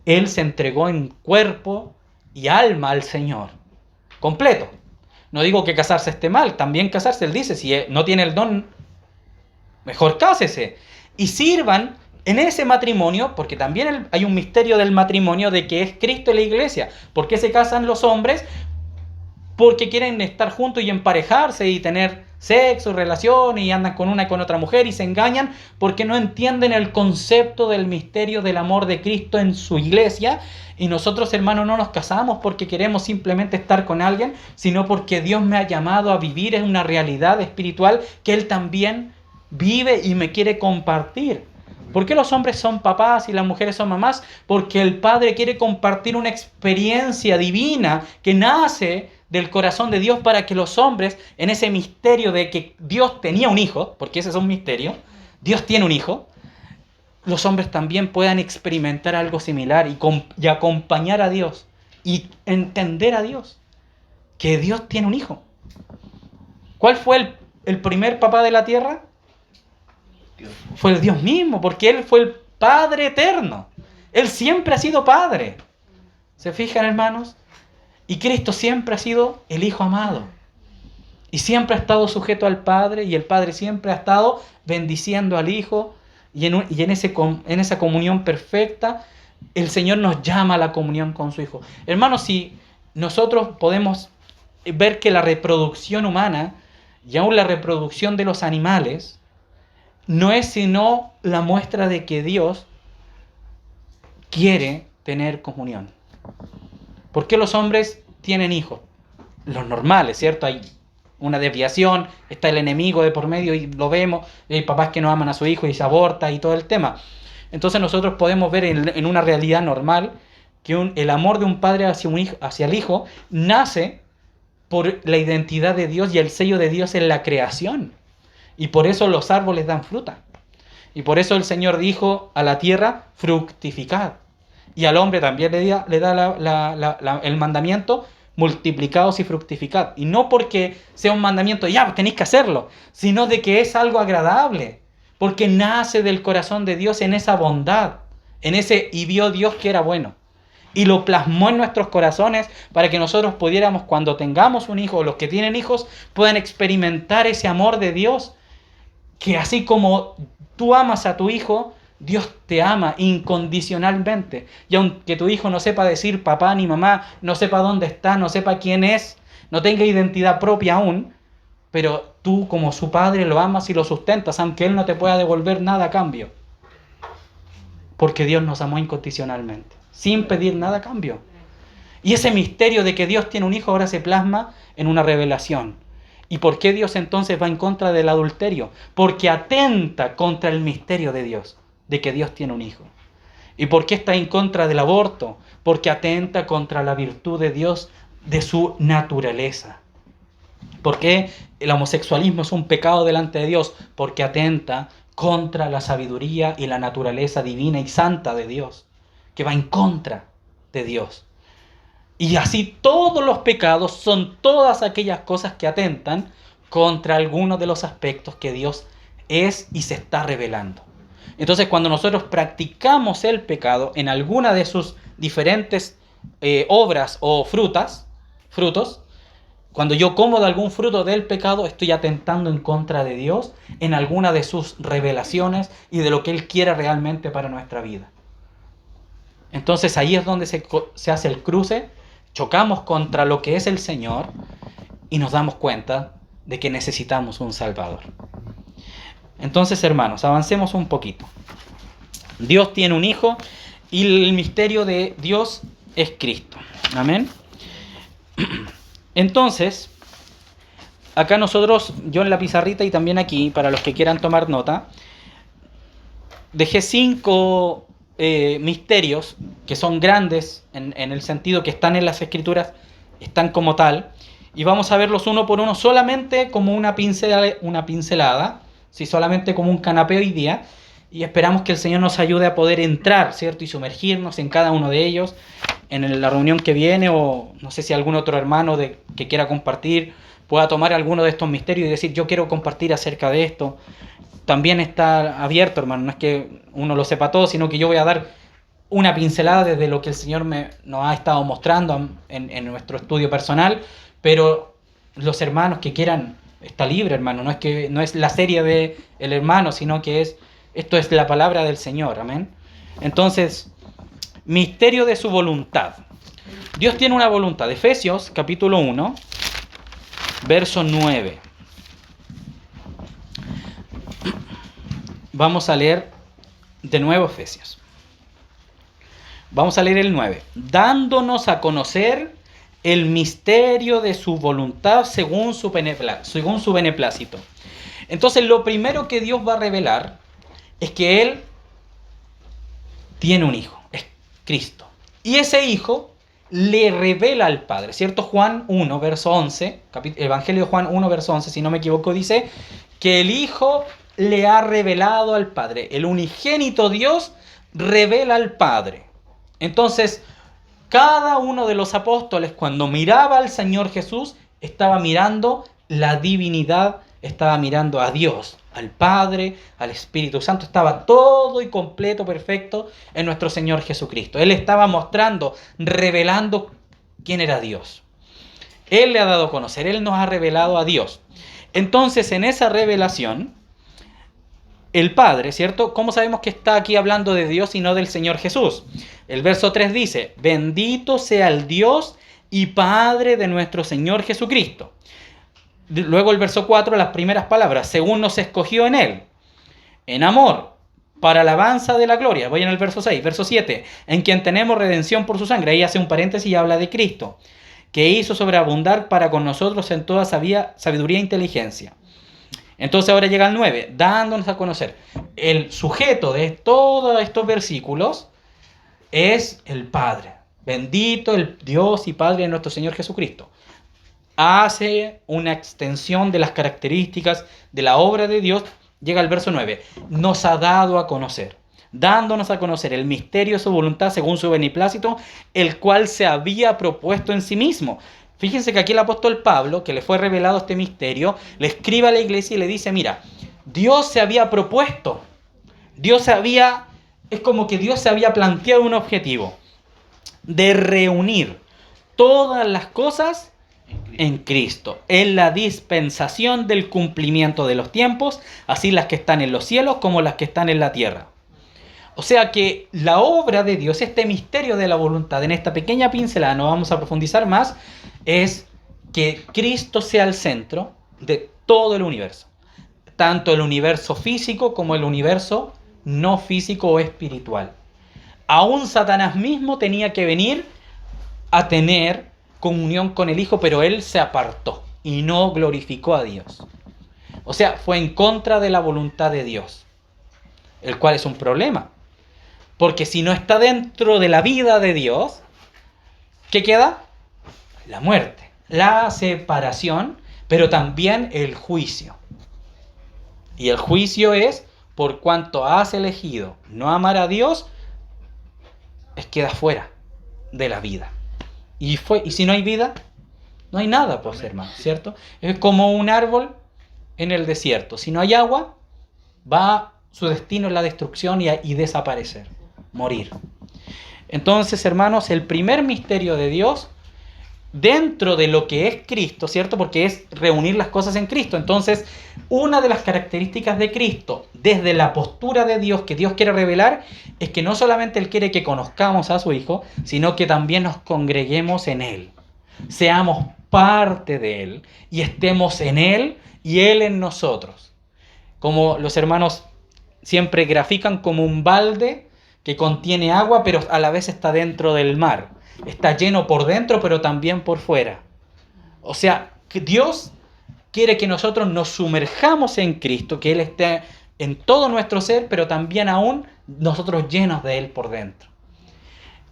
Él se entregó en cuerpo y alma al Señor, completo. No digo que casarse esté mal, también casarse, él dice, si no tiene el don, mejor cásese. Y sirvan en ese matrimonio, porque también hay un misterio del matrimonio de que es Cristo y la iglesia. ¿Por qué se casan los hombres? Porque quieren estar juntos y emparejarse y tener sexo, relaciones, y andan con una y con otra mujer y se engañan porque no entienden el concepto del misterio del amor de Cristo en su iglesia. Y nosotros, hermanos, no nos casamos porque queremos simplemente estar con alguien, sino porque Dios me ha llamado a vivir en una realidad espiritual que Él también vive y me quiere compartir. ¿Por qué los hombres son papás y las mujeres son mamás? Porque el Padre quiere compartir una experiencia divina que nace del corazón de Dios para que los hombres, en ese misterio de que Dios tenía un hijo, porque ese es un misterio, Dios tiene un hijo, los hombres también puedan experimentar algo similar y acompañar a Dios y entender a Dios, que Dios tiene un hijo. ¿Cuál fue el primer papá de la tierra? Dios. Fue el Dios mismo, porque Él fue el Padre eterno. Él siempre ha sido Padre. ¿Se fijan, hermanos? Y Cristo siempre ha sido el Hijo amado. Y siempre ha estado sujeto al Padre, y el Padre siempre ha estado bendiciendo al Hijo. Y en esa comunión perfecta, el Señor nos llama a la comunión con su Hijo. Hermanos, si nosotros podemos ver que la reproducción humana, y aún la reproducción de los animales, no es sino la muestra de que Dios quiere tener comunión. ¿Por qué los hombres tienen hijos? Los normales, ¿cierto? Hay una desviación, está el enemigo de por medio y lo vemos, hay papás que no aman a su hijo y se aborta y todo el tema. Entonces nosotros podemos ver en una realidad normal que el amor de un padre hacia el hijo nace por la identidad de Dios y el sello de Dios en la creación. Y por eso los árboles dan fruta. Y por eso el Señor dijo a la tierra, fructificad. Y al hombre también le da el mandamiento, multiplicaos y fructificad. Y no porque sea un mandamiento, ya, pues tenéis que hacerlo, sino de que es algo agradable. Porque nace del corazón de Dios en esa bondad, y vio Dios que era bueno. Y lo plasmó en nuestros corazones para que nosotros pudiéramos, cuando tengamos un hijo, o los que tienen hijos, puedan experimentar ese amor de Dios. Que así como tú amas a tu hijo, Dios te ama incondicionalmente. Y aunque tu hijo no sepa decir papá ni mamá, no sepa dónde está, no sepa quién es, no tenga identidad propia aún, pero tú como su padre lo amas y lo sustentas, aunque él no te pueda devolver nada a cambio. Porque Dios nos amó incondicionalmente, sin pedir nada a cambio. Y ese misterio de que Dios tiene un hijo ahora se plasma en una revelación. ¿Y por qué Dios entonces va en contra del adulterio? Porque atenta contra el misterio de Dios, de que Dios tiene un hijo. ¿Y por qué está en contra del aborto? Porque atenta contra la virtud de Dios, de su naturaleza. ¿Por qué el homosexualismo es un pecado delante de Dios? Porque atenta contra la sabiduría y la naturaleza divina y santa de Dios, que va en contra de Dios. Y así todos los pecados son todas aquellas cosas que atentan contra algunos de los aspectos que Dios es y se está revelando. Entonces, cuando nosotros practicamos el pecado en alguna de sus diferentes obras o frutos, cuando yo como de algún fruto del pecado, estoy atentando en contra de Dios en alguna de sus revelaciones y de lo que Él quiere realmente para nuestra vida. Entonces ahí es donde se hace el cruce, chocamos contra lo que es el Señor y nos damos cuenta de que necesitamos un Salvador. Entonces, hermanos, avancemos un poquito. Dios tiene un Hijo y el misterio de Dios es Cristo. Amén. Entonces, acá nosotros, yo en la pizarrita y también aquí, para los que quieran tomar nota, dejé 5 misterios que son grandes en el sentido que están en las Escrituras, están como tal, y vamos a verlos uno por uno solamente como una pincelada, ¿sí? Solamente como un canapé hoy día, y esperamos que el Señor nos ayude a poder entrar, ¿cierto? Y sumergirnos en cada uno de ellos en la reunión que viene, o no sé si algún otro hermano que quiera compartir pueda tomar alguno de estos misterios y decir, yo quiero compartir acerca de esto. También está abierto, hermano, no es que uno lo sepa todo, sino que yo voy a dar una pincelada desde lo que el Señor nos ha estado mostrando en nuestro estudio personal, pero los hermanos que quieran, está libre, hermano, no es la serie de el hermano, sino que esto es la palabra del Señor, amén. Entonces, misterio de su voluntad. Dios tiene una voluntad. Efesios, capítulo 1, verso 9. Vamos a leer de nuevo Efesios. Vamos a leer el 9. Dándonos a conocer el misterio de su voluntad según su beneplácito. Entonces, lo primero que Dios va a revelar es que Él tiene un Hijo, es Cristo. Y ese Hijo le revela al Padre, ¿cierto? Juan 1, verso 11, Evangelio de Juan 1, verso 11, si no me equivoco, dice que el Hijo le ha revelado al Padre. El unigénito Dios revela al Padre. Entonces, cada uno de los apóstoles, cuando miraba al Señor Jesús, estaba mirando la divinidad, estaba mirando a Dios, al Padre, al Espíritu Santo. Estaba todo y completo, perfecto en nuestro Señor Jesucristo. Él estaba mostrando, revelando quién era Dios. Él le ha dado a conocer, Él nos ha revelado a Dios. Entonces, en esa revelación, el Padre, ¿cierto? ¿Cómo sabemos que está aquí hablando de Dios y no del Señor Jesús? El verso 3 dice, bendito sea el Dios y Padre de nuestro Señor Jesucristo. Luego el verso 4, las primeras palabras, según nos escogió en Él, en amor, para alabanza de la gloria. Voy en el verso 6, verso 7, en quien tenemos redención por su sangre. Ahí hace un paréntesis y habla de Cristo, que hizo sobreabundar para con nosotros en toda sabiduría e inteligencia. Entonces ahora llega el 9, dándonos a conocer. El sujeto de todos estos versículos es el Padre. Bendito el Dios y Padre de nuestro Señor Jesucristo. Hace una extensión de las características de la obra de Dios. Llega el verso 9. Nos ha dado a conocer. Dándonos a conocer el misterio de su voluntad según su beneplácito, el cual se había propuesto en sí mismo. Fíjense que aquí el apóstol Pablo, que le fue revelado este misterio, le escribe a la iglesia y le dice, mira, Dios se había propuesto, es como que Dios se había planteado un objetivo de reunir todas las cosas en Cristo, en la dispensación del cumplimiento de los tiempos, así las que están en los cielos como las que están en la tierra. O sea que la obra de Dios, este misterio de la voluntad, en esta pequeña pincelada, no vamos a profundizar más, es que Cristo sea el centro de todo el universo. Tanto el universo físico como el universo no físico o espiritual. Aún Satanás mismo tenía que venir a tener comunión con el Hijo, pero él se apartó y no glorificó a Dios. O sea, fue en contra de la voluntad de Dios, el cual es un problema. Porque si no está dentro de la vida de Dios, ¿qué queda? La muerte, la separación, pero también el juicio. Y el juicio es, por cuanto has elegido no amar a Dios, queda fuera de la vida. Y si no hay vida, no hay nada, pues, hermano, ¿cierto? Es como un árbol en el desierto. Si no hay agua, su destino es la destrucción y desaparecer, morir. Entonces, hermanos, el primer misterio de Dios, dentro de lo que es Cristo, ¿cierto? Porque es reunir las cosas en Cristo. Entonces, una de las características de Cristo, desde la postura de Dios que Dios quiere revelar, es que no solamente Él quiere que conozcamos a su Hijo, sino que también nos congreguemos en Él. Seamos parte de Él y estemos en Él y Él en nosotros. Como los hermanos siempre grafican como un balde que contiene agua, pero a la vez está dentro del mar. Está lleno por dentro, pero también por fuera. O sea, que Dios quiere que nosotros nos sumerjamos en Cristo, que Él esté en todo nuestro ser, pero también aún nosotros llenos de Él por dentro.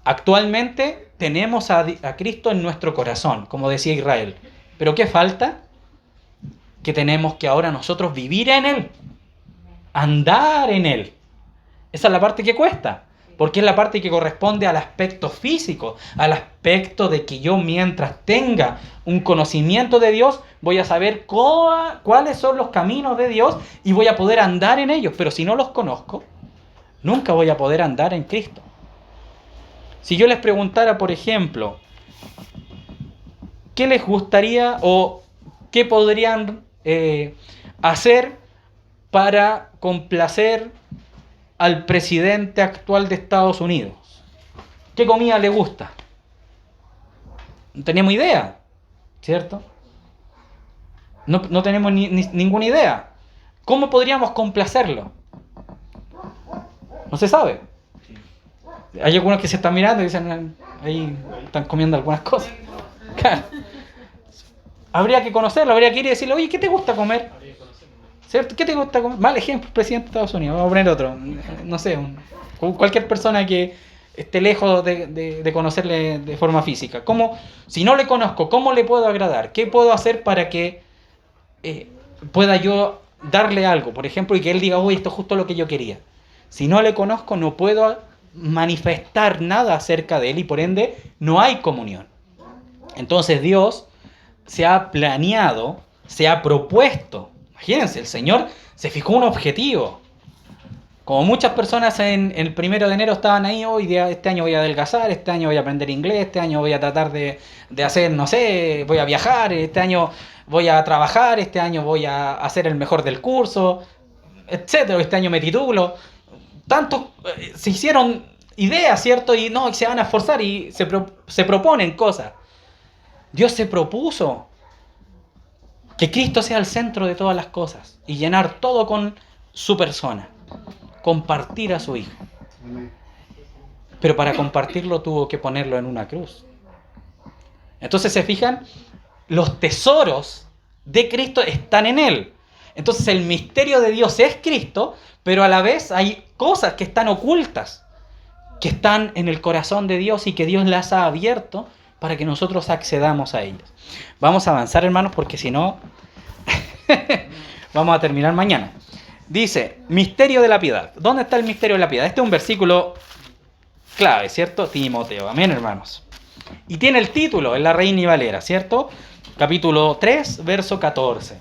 Actualmente tenemos a Cristo en nuestro corazón, como decía Israel. ¿Pero qué falta? Que tenemos que ahora nosotros vivir en Él, andar en Él. Esa es la parte que cuesta, porque es la parte que corresponde al aspecto físico, al aspecto de que yo mientras tenga un conocimiento de Dios, voy a saber cuáles son los caminos de Dios y voy a poder andar en ellos. Pero si no los conozco, nunca voy a poder andar en Cristo. Si yo les preguntara, por ejemplo, ¿qué les gustaría o qué podrían hacer para complacer al presidente actual de Estados Unidos? ¿Qué comida le gusta? No tenemos idea, ¿cierto? No tenemos ninguna idea. ¿Cómo podríamos complacerlo? No se sabe. Hay algunos que se están mirando y dicen, ahí están comiendo algunas cosas. Claro. Habría que conocerlo, habría que ir y decirle, oye, ¿qué te gusta comer? ¿Cierto? ¿Qué te gusta comer? Mal ejemplo, presidente de Estados Unidos. Vamos a poner otro. No sé, cualquier persona que esté lejos de conocerle de forma física. Si no le conozco, ¿cómo le puedo agradar? ¿Qué puedo hacer para que pueda yo darle algo? Por ejemplo, y que él diga, uy, esto es justo lo que yo quería. Si no le conozco, no puedo manifestar nada acerca de él y por ende no hay comunión. Entonces Dios se ha planeado, se ha propuesto. Imagínense, el Señor se fijó un objetivo. Como muchas personas en el 1 de enero estaban ahí, hoy este año voy a adelgazar, este año voy a aprender inglés, este año voy a tratar de hacer, no sé, voy a viajar, este año voy a trabajar, este año voy a hacer el mejor del curso, etcétera, este año me titulo. Tantos se hicieron ideas, ¿cierto? Y se van a esforzar y se proponen cosas. Dios se propuso que Cristo sea el centro de todas las cosas y llenar todo con su persona, compartir a su Hijo. Pero para compartirlo tuvo que ponerlo en una cruz. Entonces, ¿se fijan? Los tesoros de Cristo están en Él. Entonces el misterio de Dios es Cristo, pero a la vez hay cosas que están ocultas, que están en el corazón de Dios y que Dios las ha abierto para que nosotros accedamos a ellas. Vamos a avanzar, hermanos, porque si no, vamos a terminar mañana. Dice, misterio de la piedad. ¿Dónde está el misterio de la piedad? Este es un versículo clave, ¿cierto? Timoteo, amén, hermanos. Y tiene el título en la Reina y Valera, ¿cierto? Capítulo 3, verso 14.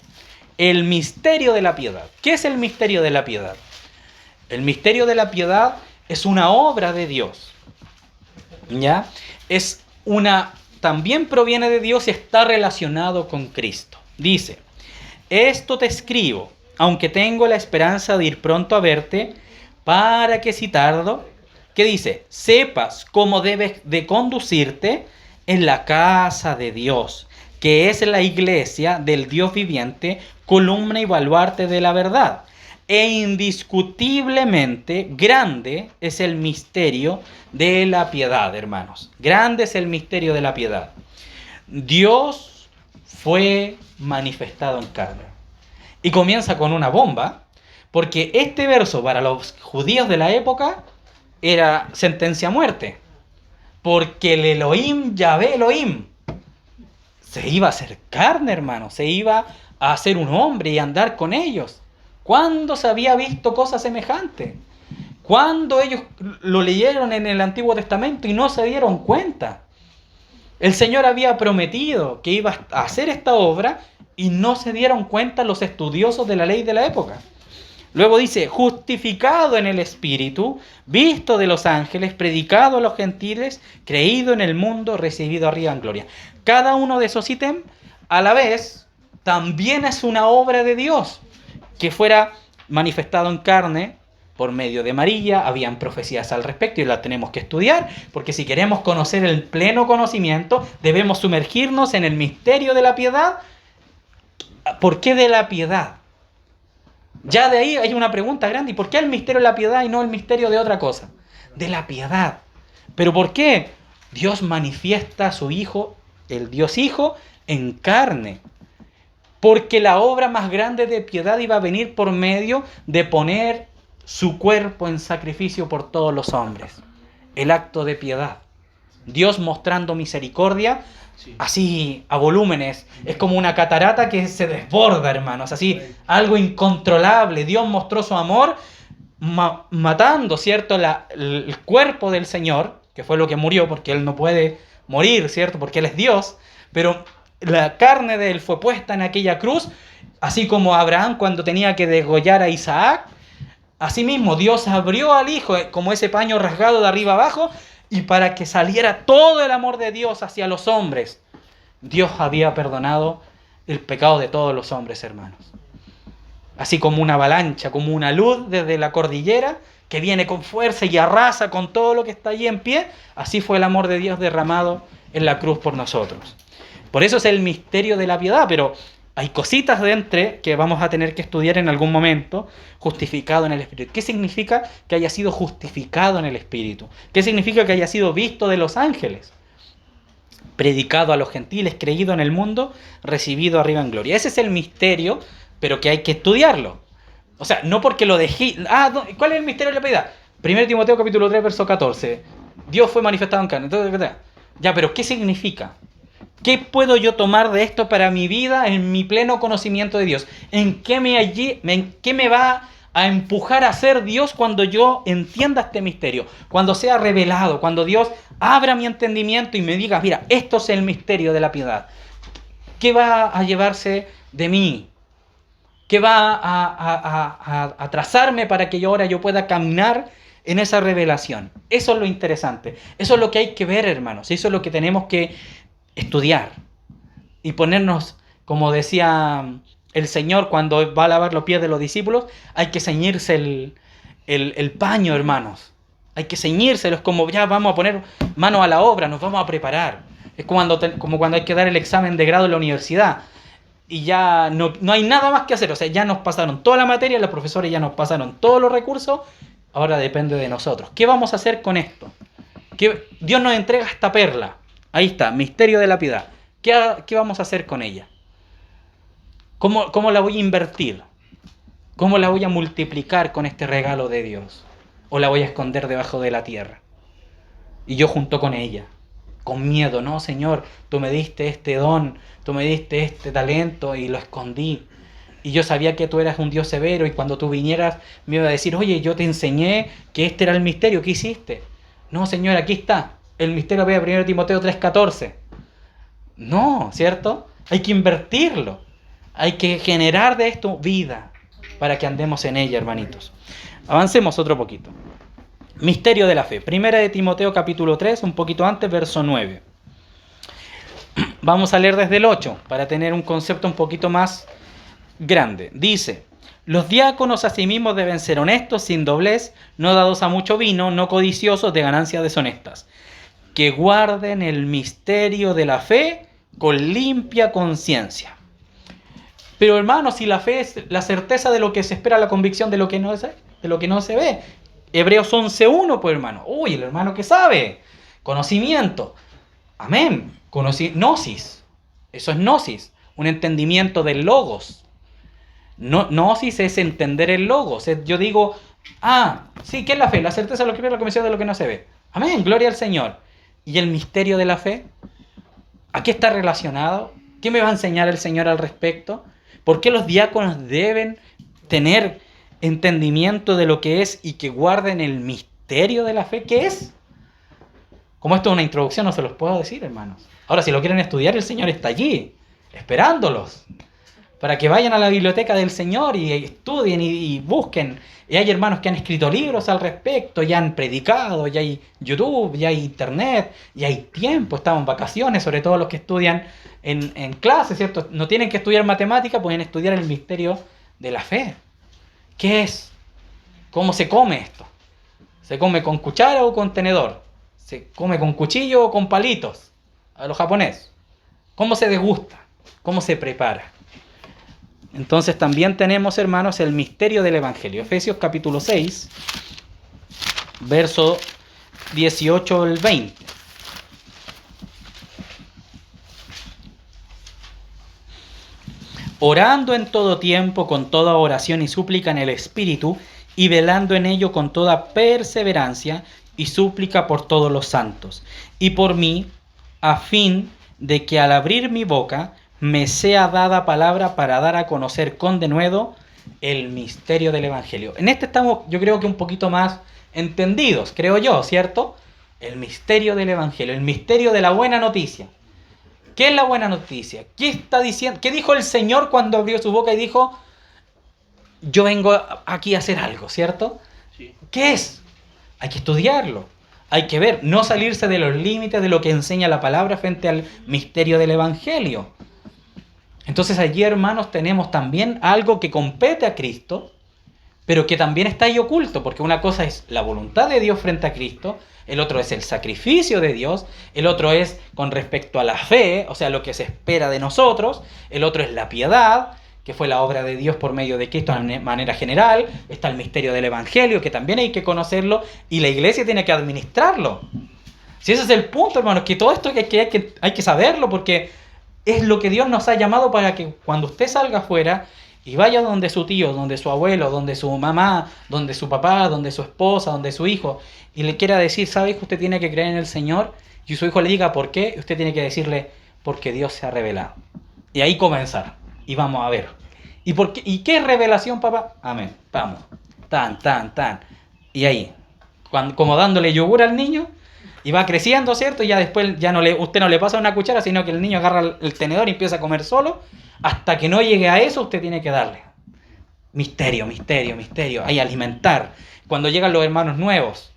El misterio de la piedad. ¿Qué es el misterio de la piedad? El misterio de la piedad es una obra de Dios. ¿Ya? También proviene de Dios y está relacionado con Cristo. Dice, esto te escribo, aunque tengo la esperanza de ir pronto a verte, para que si tardo, ¿qué dice? Sepas cómo debes de conducirte en la casa de Dios, que es la iglesia del Dios viviente, columna y baluarte de la verdad. E indiscutiblemente grande es el misterio de la piedad, hermanos. Grande es el misterio de la piedad. Dios fue manifestado en carne. Y comienza con una bomba, porque este verso para los judíos de la época era sentencia a muerte. Porque el Elohim, Yahvé Elohim, se iba a hacer carne, hermano. Se iba a hacer un hombre y andar con ellos. ¿Cuándo se había visto cosa semejante? ¿Cuándo ellos lo leyeron en el Antiguo Testamento y no se dieron cuenta? El Señor había prometido que iba a hacer esta obra y no se dieron cuenta los estudiosos de la ley de la época. Luego dice, justificado en el Espíritu, visto de los ángeles, predicado a los gentiles, creído en el mundo, recibido arriba en gloria. Cada uno de esos ítems, a la vez, también es una obra de Dios, que fuera manifestado en carne por medio de María. Habían profecías al respecto y las tenemos que estudiar, porque si queremos conocer el pleno conocimiento, debemos sumergirnos en el misterio de la piedad. ¿Por qué de la piedad? Ya de ahí hay una pregunta grande. ¿Y por qué el misterio de la piedad y no el misterio de otra cosa? De la piedad. ¿Pero por qué? Dios manifiesta a su Hijo, el Dios Hijo, en carne. Porque la obra más grande de piedad iba a venir por medio de poner su cuerpo en sacrificio por todos los hombres. El acto de piedad. Dios mostrando misericordia, así a volúmenes. Es como una catarata que se desborda, hermanos. Así, algo incontrolable. Dios mostró su amor matando, ¿cierto? El cuerpo del Señor, que fue lo que murió, porque Él no puede morir, ¿cierto? Porque Él es Dios. Pero la carne de Él fue puesta en aquella cruz, así como Abraham cuando tenía que degollar a Isaac. Asimismo, Dios abrió al Hijo como ese paño rasgado de arriba abajo, y para que saliera todo el amor de Dios hacia los hombres, Dios había perdonado el pecado de todos los hombres, hermanos. Así como una avalancha, como una luz desde la cordillera que viene con fuerza y arrasa con todo lo que está allí en pie, así fue el amor de Dios derramado en la cruz por nosotros. Por eso es el misterio de la piedad, pero hay cositas de entre que vamos a tener que estudiar en algún momento. Justificado en el Espíritu. ¿Qué significa que haya sido justificado en el Espíritu? ¿Qué significa que haya sido visto de los ángeles? Predicado a los gentiles, creído en el mundo, recibido arriba en gloria. Ese es el misterio, pero que hay que estudiarlo. O sea, no porque lo dejé... ¿Cuál es el misterio de la piedad? 1 Timoteo capítulo 3, verso 14. Dios fue manifestado en carne. Entonces, ya, pero ¿qué significa? ¿Qué puedo yo tomar de esto para mi vida en mi pleno conocimiento de Dios? ¿En qué me va a empujar a ser Dios cuando yo entienda este misterio? Cuando sea revelado, cuando Dios abra mi entendimiento y me diga, mira, esto es el misterio de la piedad. ¿Qué va a llevarse de mí? ¿Qué va a trazarme para que ahora yo pueda caminar en esa revelación? Eso es lo interesante. Eso es lo que hay que ver, hermanos. Eso es lo que tenemos que estudiar y ponernos, como decía el Señor cuando va a lavar los pies de los discípulos, hay que ceñirse el paño, hermanos. Hay que ceñírselo. Es como ya vamos a poner mano a la obra, nos vamos a preparar. Es como cuando hay que dar el examen de grado en la universidad y ya no hay nada más que hacer. O sea, ya nos pasaron toda la materia, los profesores ya nos pasaron todos los recursos. Ahora depende de nosotros. ¿Qué vamos a hacer con esto? Dios nos entrega esta perla. Ahí está, misterio de la piedad. ¿Qué vamos a hacer con ella? ¿Cómo la voy a invertir? ¿Cómo la voy a multiplicar con este regalo de Dios? ¿O la voy a esconder debajo de la tierra? Y yo junto con ella, con miedo, no, Señor, tú me diste este don, tú me diste este talento y lo escondí. Y yo sabía que tú eras un Dios severo y cuando tú vinieras me iba a decir, oye, yo te enseñé que este era el misterio, ¿qué hiciste? No, Señor, aquí está. El misterio de 1 Timoteo 3:14. No, ¿cierto? Hay que invertirlo. Hay que generar de esto vida para que andemos en ella, hermanitos. Avancemos otro poquito. Misterio de la fe. 1 de Timoteo capítulo 3, un poquito antes, verso 9. Vamos a leer desde el 8 para tener un concepto un poquito más grande. Dice: los diáconos asimismo deben ser honestos, sin doblez, no dados a mucho vino, no codiciosos de ganancias deshonestas, que guarden el misterio de la fe con limpia conciencia. Pero hermanos, si la fe es la certeza de lo que se espera, la convicción de lo que no se ve. Hebreos 11:1, pues hermano. Uy, el hermano que sabe. Conocimiento. Amén. Gnosis. Eso es gnosis. Un entendimiento del logos. Gnosis es entender el logos. Yo digo, sí, ¿qué es la fe? La certeza de lo que ve, la convicción de lo que no se ve. Amén, gloria al Señor. ¿Y el misterio de la fe? ¿A qué está relacionado? ¿Qué me va a enseñar el Señor al respecto? ¿Por qué los diáconos deben tener entendimiento de lo que es y que guarden el misterio de la fe? ¿Qué es? Como esto es una introducción, no se los puedo decir, hermanos. Ahora, si lo quieren estudiar, el Señor está allí, esperándolos, para que vayan a la biblioteca del Señor y estudien y busquen. Y hay hermanos que han escrito libros al respecto, ya han predicado, ya hay YouTube, ya hay Internet, ya hay tiempo, estamos en vacaciones, sobre todo los que estudian en clase, ¿cierto? No tienen que estudiar matemática, pueden estudiar el misterio de la fe. ¿Qué es? ¿Cómo se come esto? ¿Se come con cuchara o con tenedor? ¿Se come con cuchillo o con palitos? A los japoneses. ¿Cómo se degusta? ¿Cómo se prepara? Entonces también tenemos, hermanos, el misterio del Evangelio. Efesios capítulo 6, verso 18 al 20. Orando en todo tiempo, con toda oración y súplica en el Espíritu, y velando en ello con toda perseverancia y súplica por todos los santos, y por mí, a fin de que al abrir mi boca me sea dada palabra para dar a conocer con denuedo el misterio del Evangelio. En este estamos, yo creo que un poquito más entendidos, creo yo, ¿cierto? El misterio del Evangelio, el misterio de la buena noticia. ¿Qué es la buena noticia? ¿Qué está diciendo? ¿Qué dijo el Señor cuando abrió su boca y dijo, yo vengo aquí a hacer algo, ¿cierto? Sí. ¿Qué es? Hay que estudiarlo, hay que ver, no salirse de los límites de lo que enseña la palabra frente al misterio del Evangelio. Entonces allí, hermanos, tenemos también algo que compete a Cristo, pero que también está ahí oculto, porque una cosa es la voluntad de Dios frente a Cristo, el otro es el sacrificio de Dios, el otro es con respecto a la fe, o sea, lo que se espera de nosotros, el otro es la piedad, que fue la obra de Dios por medio de Cristo de manera general, está el misterio del Evangelio, que también hay que conocerlo, y la iglesia tiene que administrarlo. Si ese es el punto, hermanos, que todo esto hay que saberlo, porque es lo que Dios nos ha llamado para que cuando usted salga afuera y vaya donde su tío, donde su abuelo, donde su mamá, donde su papá, donde su esposa, donde su hijo, y le quiera decir, ¿sabe que usted tiene que creer en el Señor? Y su hijo le diga, ¿por qué? Usted tiene que decirle, porque Dios se ha revelado. Y ahí comenzar. Y vamos a ver. ¿Y por qué? ¿Y qué es revelación, papá? Amén. Vamos. Tan. Y ahí, como dándole yogur al niño, y va creciendo, ¿cierto? Y ya después usted no le pasa una cuchara, sino que el niño agarra el tenedor y empieza a comer solo. Hasta que no llegue a eso, usted tiene que darle. Misterio. Ahí alimentar. Cuando llegan los hermanos nuevos.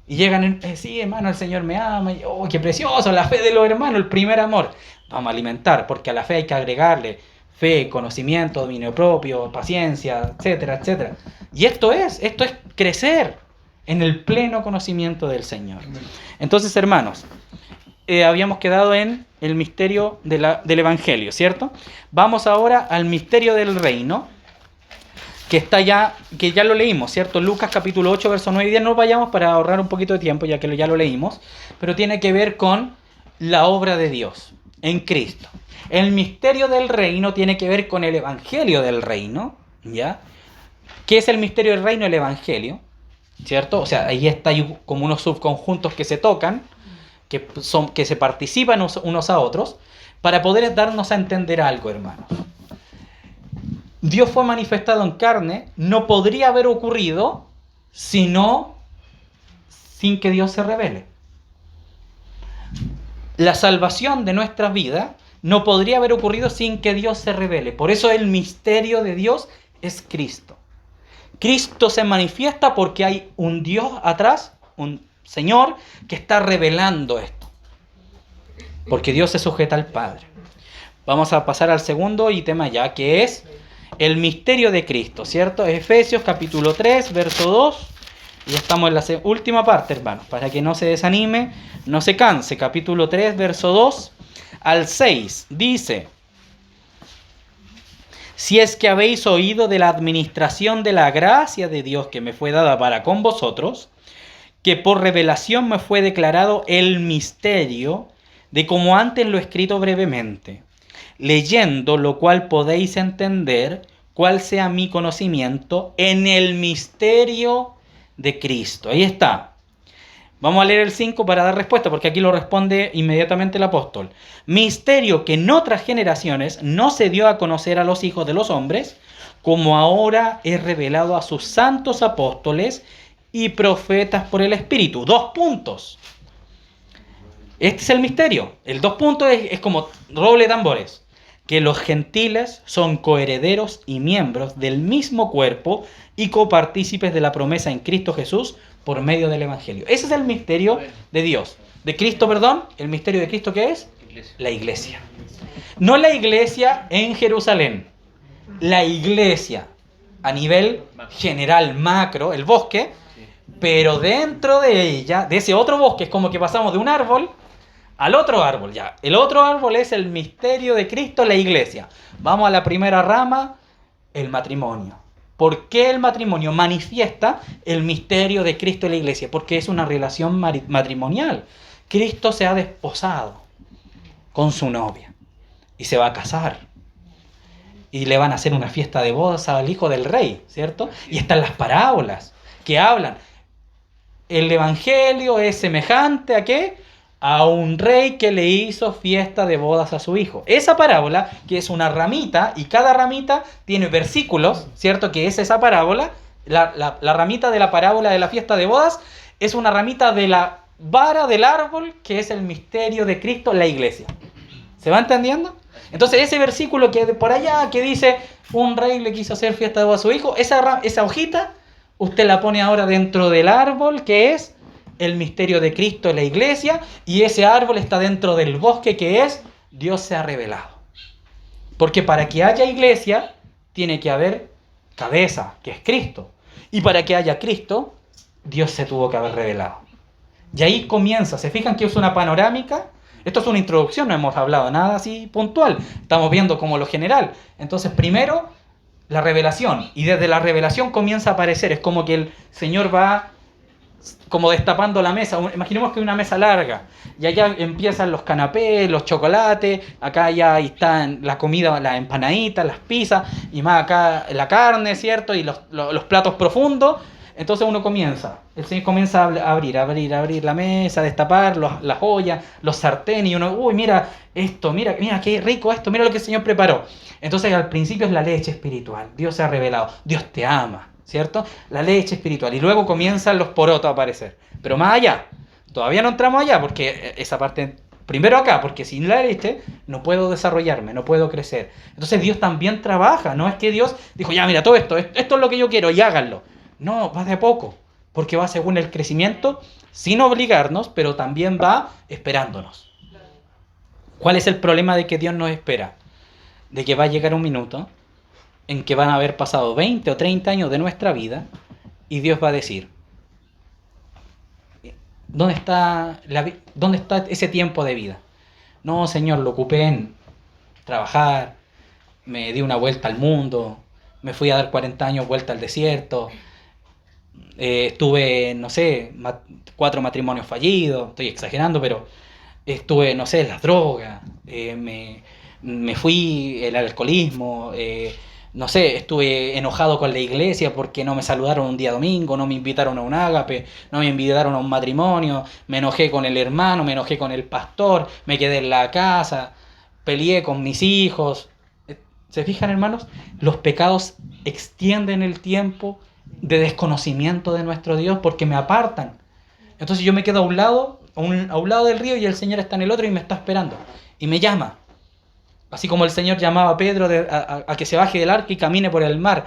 Y llegan, sí, hermano, el Señor me ama. Y, oh, qué precioso, la fe de los hermanos, el primer amor. Vamos a alimentar, porque a la fe hay que agregarle fe, conocimiento, dominio propio, paciencia, etcétera. Y esto es crecer en el pleno conocimiento del Señor. Entonces, hermanos, habíamos quedado en el misterio del Evangelio, ¿cierto? Vamos ahora al misterio del reino, que ya lo leímos, ¿cierto? Lucas capítulo 8, verso 9 y 10, no vayamos para ahorrar un poquito de tiempo, ya que ya lo leímos, pero tiene que ver con la obra de Dios en Cristo. El misterio del reino tiene que ver con el Evangelio del reino, ¿ya? ¿Qué es el misterio del reino? El Evangelio, ¿cierto? O sea, ahí está como unos subconjuntos que se tocan, que se participan unos a otros, para poder darnos a entender algo, hermanos. Dios fue manifestado en carne, no podría haber ocurrido sin que Dios se revele. La salvación de nuestra vida no podría haber ocurrido sin que Dios se revele. Por eso el misterio de Dios es Cristo. Cristo se manifiesta porque hay un Dios atrás, un Señor, que está revelando esto. Porque Dios se sujeta al Padre. Vamos a pasar al segundo tema ya, que es el misterio de Cristo, ¿cierto? Efesios capítulo 3, verso 2. Y estamos en la última parte, hermanos, para que no se desanime, no se canse. Capítulo 3, verso 2 al 6. Dice: si es que habéis oído de la administración de la gracia de Dios que me fue dada para con vosotros, que por revelación me fue declarado el misterio, de como antes lo he escrito brevemente, leyendo lo cual podéis entender cuál sea mi conocimiento en el misterio de Cristo. Ahí está. Vamos a leer el 5 para dar respuesta, porque aquí lo responde inmediatamente el apóstol. Misterio que en otras generaciones no se dio a conocer a los hijos de los hombres, como ahora es revelado a sus santos apóstoles y profetas por el Espíritu. 2 puntos. Este es el misterio. El 2 puntos es como roble de tambores. Que los gentiles son coherederos y miembros del mismo cuerpo y copartícipes de la promesa en Cristo Jesús por medio del Evangelio. Ese es el misterio de Dios. De Cristo, perdón. ¿El misterio de Cristo qué es? Iglesia. La iglesia. No la iglesia en Jerusalén. La iglesia a nivel general, macro, el bosque. Sí. Pero dentro de ella, de ese otro bosque, es como que pasamos de un árbol al otro árbol. Ya, el otro árbol es el misterio de Cristo, la iglesia. Vamos a la primera rama, el matrimonio. ¿Por qué el matrimonio manifiesta el misterio de Cristo y la iglesia? Porque es una relación matrimonial. Cristo se ha desposado con su novia y se va a casar. Y le van a hacer una fiesta de bodas al hijo del rey, ¿cierto? Y están las parábolas que hablan. El evangelio es semejante ¿a qué? A un rey que le hizo fiesta de bodas a su hijo. Esa parábola, que es una ramita, y cada ramita tiene versículos, ¿cierto? Que es esa parábola, la ramita de la parábola de la fiesta de bodas, es una ramita de la vara del árbol, que es el misterio de Cristo en la iglesia. ¿Se va entendiendo? Entonces ese versículo que por allá, que dice, un rey le quiso hacer fiesta de bodas a su hijo, esa hojita, usted la pone ahora dentro del árbol, que es el misterio de Cristo en la iglesia, y ese árbol está dentro del bosque, que es Dios se ha revelado. Porque para que haya iglesia, tiene que haber cabeza, que es Cristo. Y para que haya Cristo, Dios se tuvo que haber revelado. Y ahí comienza, ¿se fijan que es una panorámica? Esto es una introducción, no hemos hablado nada así puntual. Estamos viendo como lo general. Entonces, primero, la revelación. Y desde la revelación comienza a aparecer. Es como que el Señor va como destapando la mesa. Imaginemos que hay una mesa larga. Y allá empiezan los canapés, los chocolates. Acá ya están la comida, las empanaditas, las pizzas. Y más acá la carne, ¿cierto? Y los platos profundos. Entonces uno comienza, el Señor comienza a abrir la mesa, a destapar las ollas, los sartenes, y uno, uy, mira esto, mira qué rico esto, mira lo que el Señor preparó. Entonces al principio es la leche espiritual, Dios se ha revelado, Dios te ama, ¿cierto? La leche espiritual, y luego comienzan los porotos a aparecer. Pero más allá, todavía no entramos allá, porque esa parte, primero acá, porque sin la leche no puedo desarrollarme, no puedo crecer. Entonces Dios también trabaja, no es que Dios dijo, ya mira, todo esto es lo que yo quiero y háganlo. No, va de a poco, porque va según el crecimiento, sin obligarnos, pero también va esperándonos. ¿Cuál es el problema de que Dios nos espera? De que va a llegar un minuto en que van a haber pasado 20 o 30 años de nuestra vida y Dios va a decir, ¿dónde está ese tiempo de vida? No, Señor, lo ocupé en trabajar, me di una vuelta al mundo, me fui a dar 40 años vuelta al desierto, estuve, no sé, 4 matrimonios fallidos, estoy exagerando, pero estuve, no sé, en las drogas, me fui el alcoholismo, no sé, estuve enojado con la iglesia porque no me saludaron un día domingo, no me invitaron a un ágape, no me invitaron a un matrimonio, me enojé con el hermano, me enojé con el pastor, me quedé en la casa, peleé con mis hijos. ¿Se fijan, hermanos? Los pecados extienden el tiempo de desconocimiento de nuestro Dios porque me apartan. Entonces yo me quedo a un lado del río y el Señor está en el otro y me está esperando. Y me llama. Así como el Señor llamaba a Pedro a que se baje del arca y camine por el mar,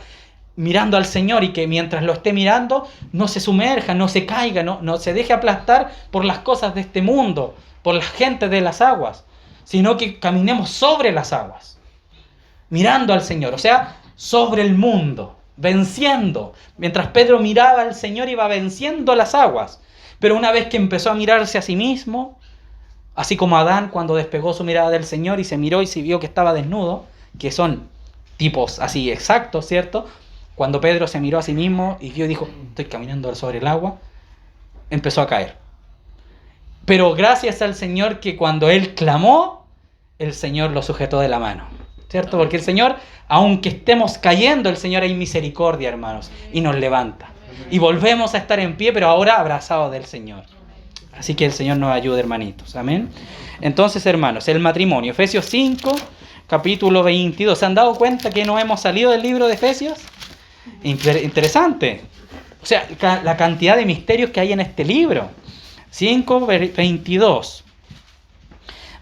mirando al Señor, y que mientras lo esté mirando no se sumerja, no se caiga, no se deje aplastar por las cosas de este mundo, por la gente de las aguas, sino que caminemos sobre las aguas, mirando al Señor, o sea, sobre el mundo, venciendo. Mientras Pedro miraba al Señor iba venciendo las aguas, pero una vez que empezó a mirarse a sí mismo, así como Adán cuando despegó su mirada del Señor y se miró y se vio que estaba desnudo, que son tipos así exactos, ¿cierto? Cuando Pedro se miró a sí mismo y vio y dijo, estoy caminando sobre el agua, empezó a caer. Pero gracias al Señor que cuando él clamó, el Señor lo sujetó de la mano, ¿cierto? Porque el Señor, aunque estemos cayendo, el Señor hay misericordia, hermanos, y nos levanta. Y volvemos a estar en pie, pero ahora abrazados del Señor. Así que el Señor nos ayude, hermanitos. Amén. Entonces, hermanos, el matrimonio. Efesios 5, capítulo 22. ¿Se han dado cuenta que no hemos salido del libro de Efesios? Interesante. O sea, la cantidad de misterios que hay en este libro. 5, 22.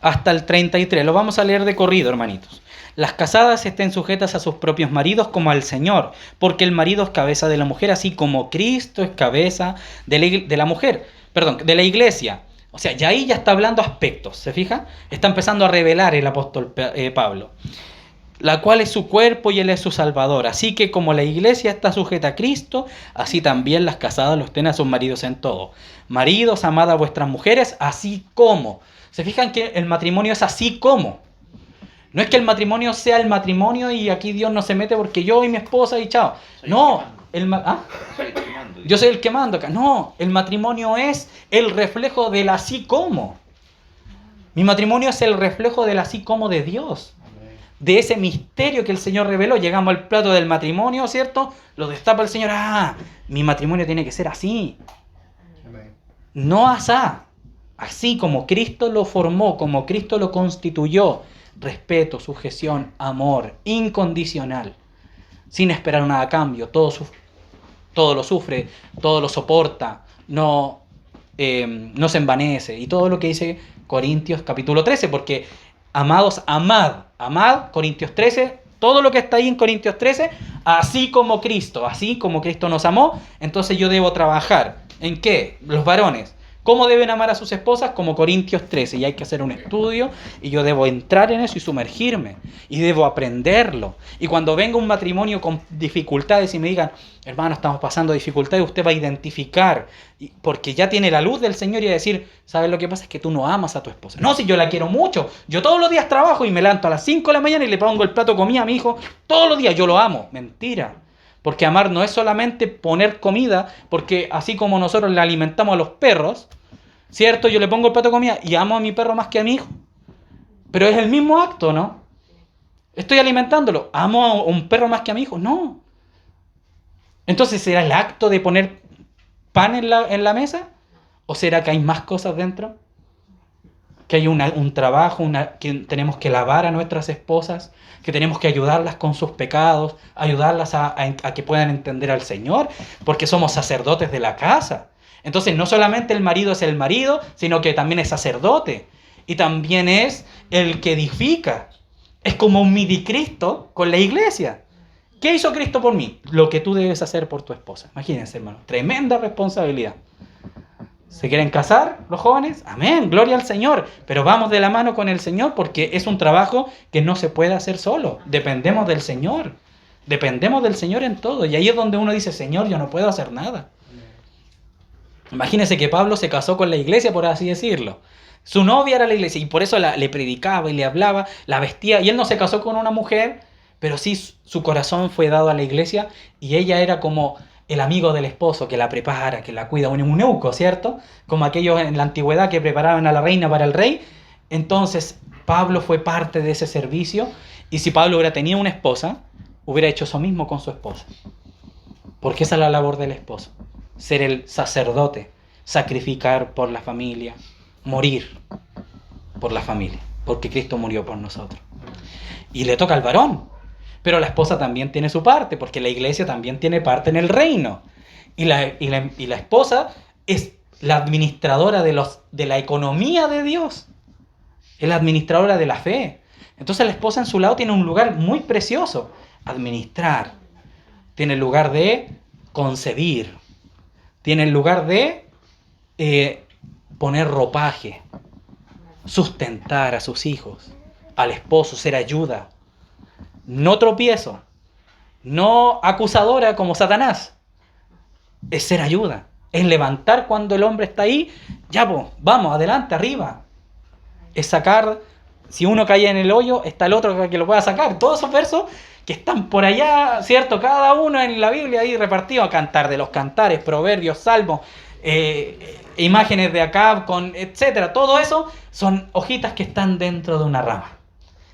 hasta el 33. Lo vamos a leer de corrido, hermanitos. Las casadas estén sujetas a sus propios maridos como al Señor, porque el marido es cabeza de la mujer, así como Cristo es cabeza de la mujer, perdón, de la iglesia. O sea, ya ahí ya está hablando aspectos, ¿se fija? Está empezando a revelar el apóstol Pablo. La cual es su cuerpo y él es su salvador. Así que como la iglesia está sujeta a Cristo, así también las casadas lo estén a sus maridos en todo. Maridos, amad a vuestras mujeres, así como. ¿Se fijan que el matrimonio es así como? No es que el matrimonio sea el matrimonio y aquí Dios no se mete porque yo y mi esposa y chao. No, yo soy el que mando acá. No, el matrimonio es el reflejo del así como. Mi matrimonio es el reflejo del así como de Dios. De ese misterio que el Señor reveló. Llegamos al plato del matrimonio, ¿cierto? Lo destapa el Señor. Ah, mi matrimonio tiene que ser así. No asá. Así como Cristo lo formó, como Cristo lo constituyó. Respeto, sujeción, amor, incondicional. Sin esperar nada a cambio. Todo lo sufre, todo lo soporta. No se envanece. Y todo lo que dice Corintios capítulo 13. Porque, amados, amad, Corintios 13, todo lo que está ahí en Corintios 13, así como Cristo nos amó, entonces yo debo trabajar. ¿En qué? Los varones. ¿Cómo deben amar a sus esposas? Como Corintios 13, y hay que hacer un estudio, y yo debo entrar en eso y sumergirme, y debo aprenderlo. Y cuando venga un matrimonio con dificultades y me digan, hermano, estamos pasando dificultades, usted va a identificar, porque ya tiene la luz del Señor y a decir, ¿sabes lo que pasa? Es que tú no amas a tu esposa. No, si yo la quiero mucho, yo todos los días trabajo y me levanto a las 5 de la mañana y le pongo el plato de comida a mi hijo, todos los días yo lo amo. Mentira. Porque amar no es solamente poner comida, porque así como nosotros le alimentamos a los perros, ¿cierto? Yo le pongo el plato de comida y amo a mi perro más que a mi hijo. Pero es el mismo acto, ¿no? Estoy alimentándolo. ¿Amo a un perro más que a mi hijo? No. Entonces, ¿será el acto de poner pan en la mesa? ¿O será que hay más cosas dentro? Que hay un trabajo, que tenemos que lavar a nuestras esposas, que tenemos que ayudarlas con sus pecados, ayudarlas a que puedan entender al Señor, porque somos sacerdotes de la casa. Entonces no solamente el marido es el marido, sino que también es sacerdote y también es el que edifica. Es como un midi-Cristo con la iglesia. ¿Qué hizo Cristo por mí? Lo que tú debes hacer por tu esposa. Imagínense, hermano, tremenda responsabilidad. ¿Se quieren casar los jóvenes? Amén, gloria al Señor. Pero vamos de la mano con el Señor porque es un trabajo que no se puede hacer solo. Dependemos del Señor. Dependemos del Señor en todo. Y ahí es donde uno dice, Señor, yo no puedo hacer nada. Imagínense que Pablo se casó con la iglesia, por así decirlo. Su novia era la iglesia y por eso le predicaba y le hablaba, la vestía. Y él no se casó con una mujer, pero sí su corazón fue dado a la iglesia y ella era como el amigo del esposo que la prepara, que la cuida, un eunuco, ¿cierto? Como aquellos en la antigüedad que preparaban a la reina para el rey. Entonces, Pablo fue parte de ese servicio y si Pablo hubiera tenido una esposa, hubiera hecho eso mismo con su esposa. Porque esa es la labor del esposo. Ser el sacerdote, sacrificar por la familia, morir por la familia, porque Cristo murió por nosotros. Y le toca al varón. Pero la esposa también tiene su parte, porque la iglesia también tiene parte en el reino. Y la esposa es la administradora de la economía de Dios. Es la administradora de la fe. Entonces la esposa en su lado tiene un lugar muy precioso. Administrar. Tiene el lugar de concebir. Tiene el lugar de poner ropaje. Sustentar a sus hijos. Al esposo, ser ayuda. No tropiezo, no acusadora como Satanás. Es ser ayuda, es levantar cuando el hombre está ahí. Ya, pues, vamos, adelante, arriba. Es sacar, si uno cae en el hoyo, está el otro que lo pueda sacar. Todos esos versos que están por allá, ¿cierto? Cada uno en la Biblia ahí repartido. Cantar de los Cantares, Proverbios, Salmos, imágenes de Acab, etcétera. Todo eso son hojitas que están dentro de una rama.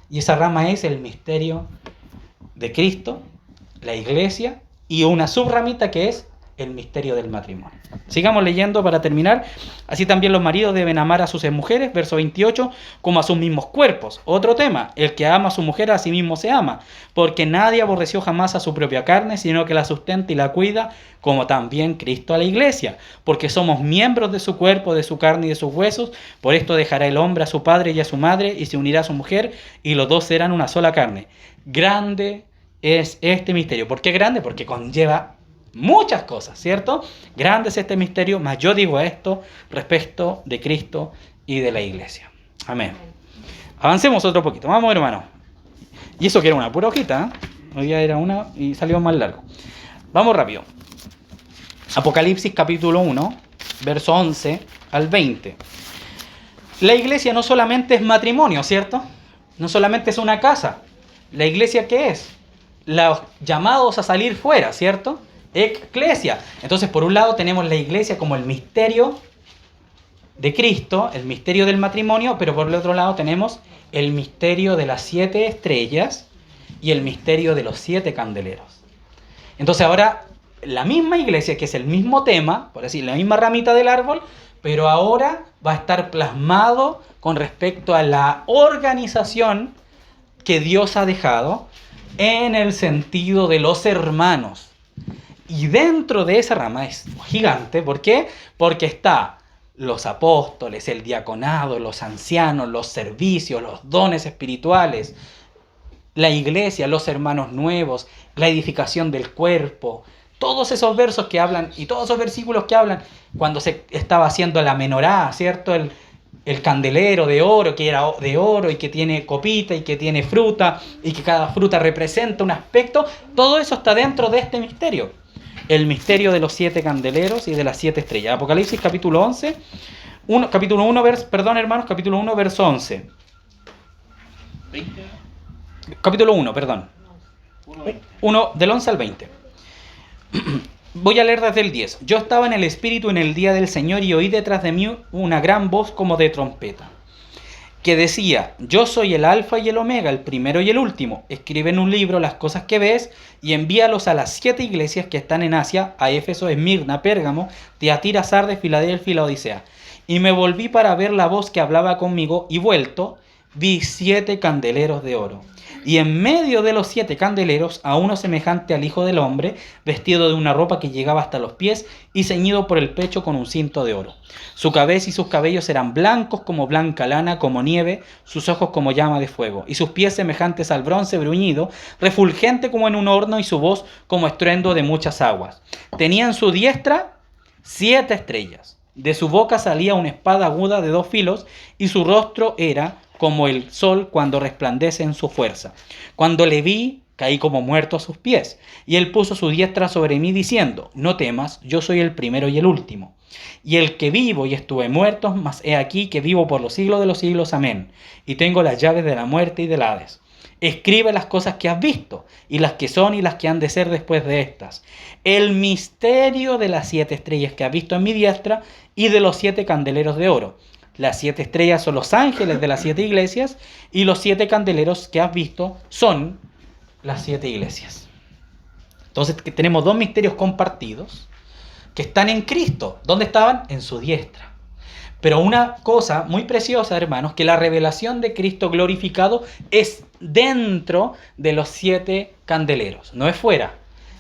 Y esa rama es el misterio de Cristo, la iglesia y una subramita que es el misterio del matrimonio. Sigamos leyendo para terminar. Así también los maridos deben amar a sus mujeres, verso 28, como a sus mismos cuerpos. Otro tema, el que ama a su mujer a sí mismo se ama, porque nadie aborreció jamás a su propia carne, sino que la sustenta y la cuida, como también Cristo a la iglesia, porque somos miembros de su cuerpo, de su carne y de sus huesos. Por esto dejará el hombre a su padre y a su madre, y se unirá a su mujer, y los dos serán una sola carne. Grande es este misterio. ¿Por qué grande? Porque conlleva muchas cosas, ¿cierto? Grande es este misterio, mas yo digo esto respecto de Cristo y de la iglesia. Amén. Avancemos otro poquito. Vamos, hermano. Y eso que era una pura hojita, ¿eh? Hoy día era una y salió más largo. Vamos rápido. Apocalipsis capítulo 1, verso 11 al 20. La iglesia no solamente es matrimonio, ¿cierto? No solamente es una casa. ¿La iglesia qué es? Los llamados a salir fuera, ¿cierto? Eclesia. Entonces, por un lado tenemos la iglesia como el misterio de Cristo, el misterio del matrimonio, pero por el otro lado tenemos el misterio de las 7 estrellas y el misterio de los 7 candeleros. Entonces ahora la misma iglesia, que es el mismo tema, por decir, la misma ramita del árbol, pero ahora va a estar plasmado con respecto a la organización que Dios ha dejado en el sentido de los hermanos. Y dentro de esa rama es gigante. ¿Por qué? Porque está los apóstoles, el diaconado, los ancianos, los servicios, los dones espirituales, la iglesia, los hermanos nuevos, la edificación del cuerpo. Todos esos versos que hablan y todos esos versículos que hablan cuando se estaba haciendo la menorá, ¿cierto? El candelero de oro, que era de oro y que tiene copita y que tiene fruta y que cada fruta representa un aspecto. Todo eso está dentro de este misterio. El misterio de los 7 candeleros y de las 7 estrellas. Apocalipsis capítulo 11, capítulo 1, capítulo 1, verso 11. 20. Capítulo 1, perdón. 1, del 11 al 20. Voy a leer desde el 10. Yo estaba en el Espíritu en el día del Señor y oí detrás de mí una gran voz como de trompeta, que decía: yo soy el Alfa y el Omega, el primero y el último. Escribe en un libro las cosas que ves y envíalos a las 7 iglesias que están en Asia, a Éfeso, Esmirna, Pérgamo, Tiatira, Sardes, Filadelfia y la Odisea. Y me volví para ver la voz que hablaba conmigo, y vuelto, vi 7 candeleros de oro. Y en medio de los 7 candeleros, a uno semejante al Hijo del Hombre, vestido de una ropa que llegaba hasta los pies y ceñido por el pecho con un cinto de oro. Su cabeza y sus cabellos eran blancos como blanca lana, como nieve, sus ojos como llama de fuego, y sus pies semejantes al bronce bruñido, refulgente como en un horno, y su voz como estruendo de muchas aguas. Tenía en su diestra 7 estrellas. De su boca salía una espada aguda de 2 filos, y su rostro era como el sol cuando resplandece en su fuerza. Cuando le vi, caí como muerto a sus pies. Y él puso su diestra sobre mí diciendo: no temas, yo soy el primero y el último, y el que vivo y estuve muerto, mas he aquí que vivo por los siglos de los siglos. Amén. Y tengo las llaves de la muerte y del Hades. Escribe las cosas que has visto, y las que son y las que han de ser después de estas. El misterio de las 7 estrellas que has visto en mi diestra y de los 7 candeleros de oro. Las 7 estrellas son los ángeles de las 7 iglesias, y los 7 candeleros que has visto son las 7 iglesias. Entonces tenemos 2 misterios compartidos que están en Cristo. ¿Dónde estaban? En su diestra. Pero una cosa muy preciosa, hermanos, que la revelación de Cristo glorificado es dentro de los 7 candeleros, no es fuera,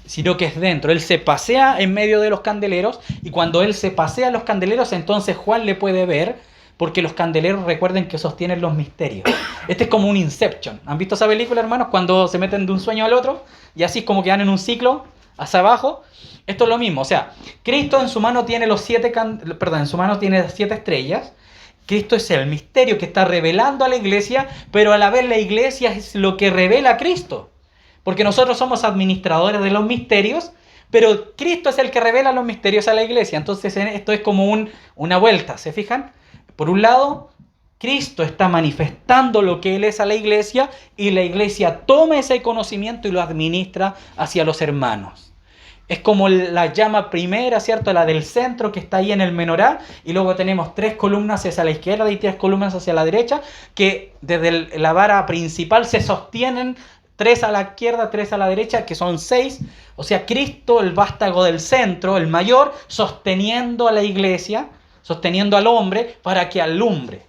sino que es dentro. Él se pasea en medio de los candeleros, y cuando él se pasea en los candeleros, entonces Juan le puede ver, porque los candeleros, recuerden que sostienen los misterios. Este es como un Inception. ¿Han visto esa película, hermanos? Cuando se meten de un sueño al otro, y así es como que van en un ciclo hacia abajo. Esto es lo mismo. O sea, Cristo en su mano tiene en su mano tiene 7 estrellas. Cristo es el misterio que está revelando a la iglesia, pero a la vez la iglesia es lo que revela a Cristo. Porque nosotros somos administradores de los misterios, pero Cristo es el que revela los misterios a la iglesia. Entonces esto es como una vuelta, ¿se fijan? Por un lado, Cristo está manifestando lo que Él es a la iglesia, y la iglesia toma ese conocimiento y lo administra hacia los hermanos. Es como la llama primera, ¿cierto? La del centro, que está ahí en el menorá, y luego tenemos 3 columnas hacia la izquierda y 3 columnas hacia la derecha, que desde la vara principal se sostienen 3 a la izquierda, 3 a la derecha, que son 6. O sea, Cristo, el vástago del centro, el mayor, sosteniendo a la iglesia, sosteniendo al hombre para que alumbre.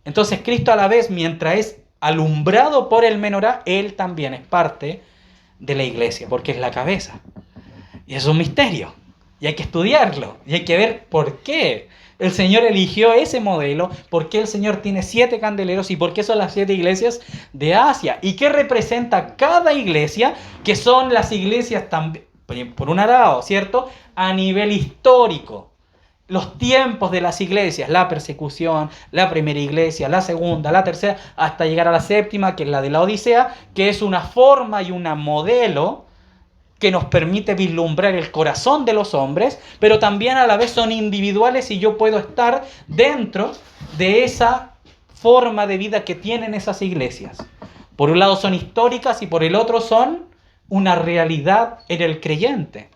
Entonces Cristo a la vez, mientras es alumbrado por el menorá, Él también es parte de la iglesia, porque es la cabeza. Y es un misterio. Y hay que estudiarlo. Y hay que ver por qué el Señor eligió ese modelo, por qué el Señor tiene 7 candeleros y por qué son las 7 iglesias de Asia. Y qué representa cada iglesia, que son las iglesias también, por un lado, ¿cierto? A nivel histórico. Los tiempos de las iglesias, la persecución, la primera iglesia, la segunda, la tercera, hasta llegar a la séptima, que es la de la Odisea, que es una forma y un modelo que nos permite vislumbrar el corazón de los hombres, pero también a la vez son individuales y yo puedo estar dentro de esa forma de vida que tienen esas iglesias. Por un lado son históricas y por el otro son una realidad en el creyente.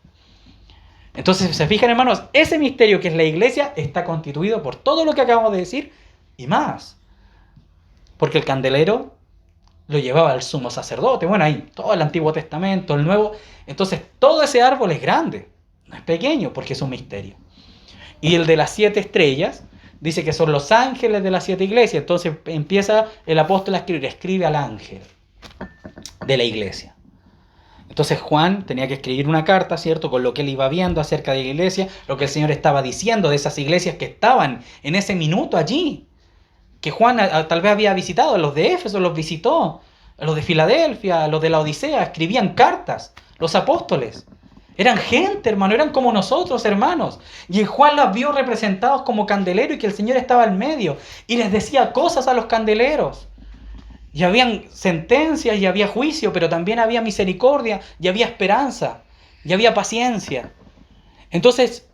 Entonces, se fijan, hermanos, ese misterio que es la iglesia está constituido por todo lo que acabamos de decir y más. Porque el candelero lo llevaba el sumo sacerdote. Bueno, ahí todo el Antiguo Testamento, el Nuevo. Entonces, todo ese árbol es grande, no es pequeño, porque es un misterio. Y el de las 7 estrellas dice que son los ángeles de las 7 iglesias. Entonces empieza el apóstol a escribir, escribe al ángel de la iglesia. Entonces Juan tenía que escribir una carta, ¿cierto? Con lo que él iba viendo acerca de la iglesia, lo que el Señor estaba diciendo de esas iglesias que estaban en ese minuto allí. Que Juan tal vez había visitado, a los de Éfeso los visitó, a los de Filadelfia, a los de la Odisea, escribían cartas, los apóstoles. Eran gente, hermano, eran como nosotros, hermanos. Y Juan los vio representados como candelero y que el Señor estaba en medio. Y les decía cosas a los candeleros. Y habían sentencias y había juicio, pero también había misericordia y había esperanza y había paciencia. Entonces,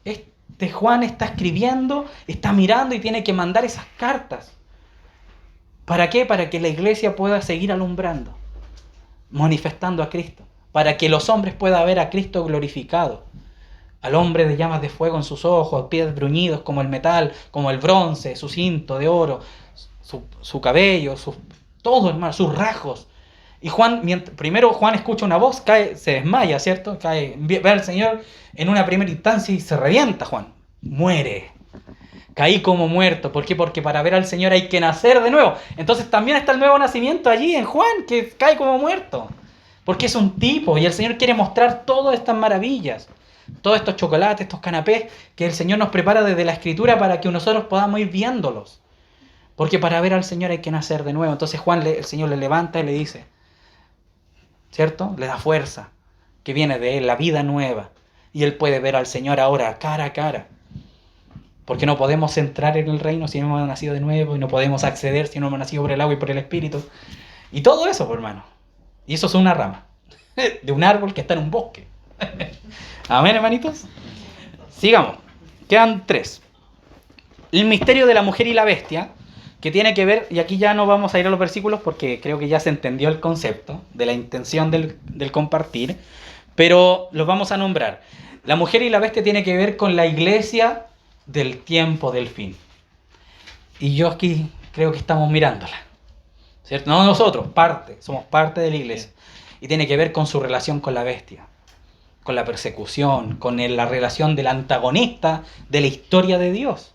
Juan está escribiendo, está mirando y tiene que mandar esas cartas. ¿Para qué? Para que la iglesia pueda seguir alumbrando, manifestando a Cristo. Para que los hombres puedan ver a Cristo glorificado. Al hombre de llamas de fuego en sus ojos, pies bruñidos como el metal, como el bronce, su cinto de oro, su cabello, todo, hermano, sus rasgos. Y primero Juan escucha una voz, cae, se desmaya, ¿cierto? Ve al Señor en una primera instancia y se revienta Juan. Muere. Caí como muerto. ¿Por qué? Porque para ver al Señor hay que nacer de nuevo. Entonces también está el nuevo nacimiento allí en Juan, que cae como muerto. Porque es un tipo y el Señor quiere mostrar todas estas maravillas. Todos estos chocolates, estos canapés que el Señor nos prepara desde la Escritura para que nosotros podamos ir viéndolos. Porque para ver al Señor hay que nacer de nuevo. Entonces el Señor le levanta y le dice, ¿cierto? Le da fuerza, que viene de Él, la vida nueva. Y Él puede ver al Señor ahora cara a cara. Porque no podemos entrar en el reino si no hemos nacido de nuevo. Y no podemos acceder si no hemos nacido por el agua y por el Espíritu. Y todo eso, hermano. Y eso es una rama de un árbol que está en un bosque. Amén, hermanitos. Sigamos. Quedan 3. El misterio de la mujer y la bestia, que tiene que ver, y aquí ya no vamos a ir a los versículos porque creo que ya se entendió el concepto de la intención del compartir, pero los vamos a nombrar. La mujer y la bestia tiene que ver con la iglesia del tiempo del fin. Y yo aquí creo que estamos mirándola, ¿cierto? No nosotros, somos parte de la iglesia. Y tiene que ver con su relación con la bestia, con la persecución, con la relación del antagonista de la historia de Dios.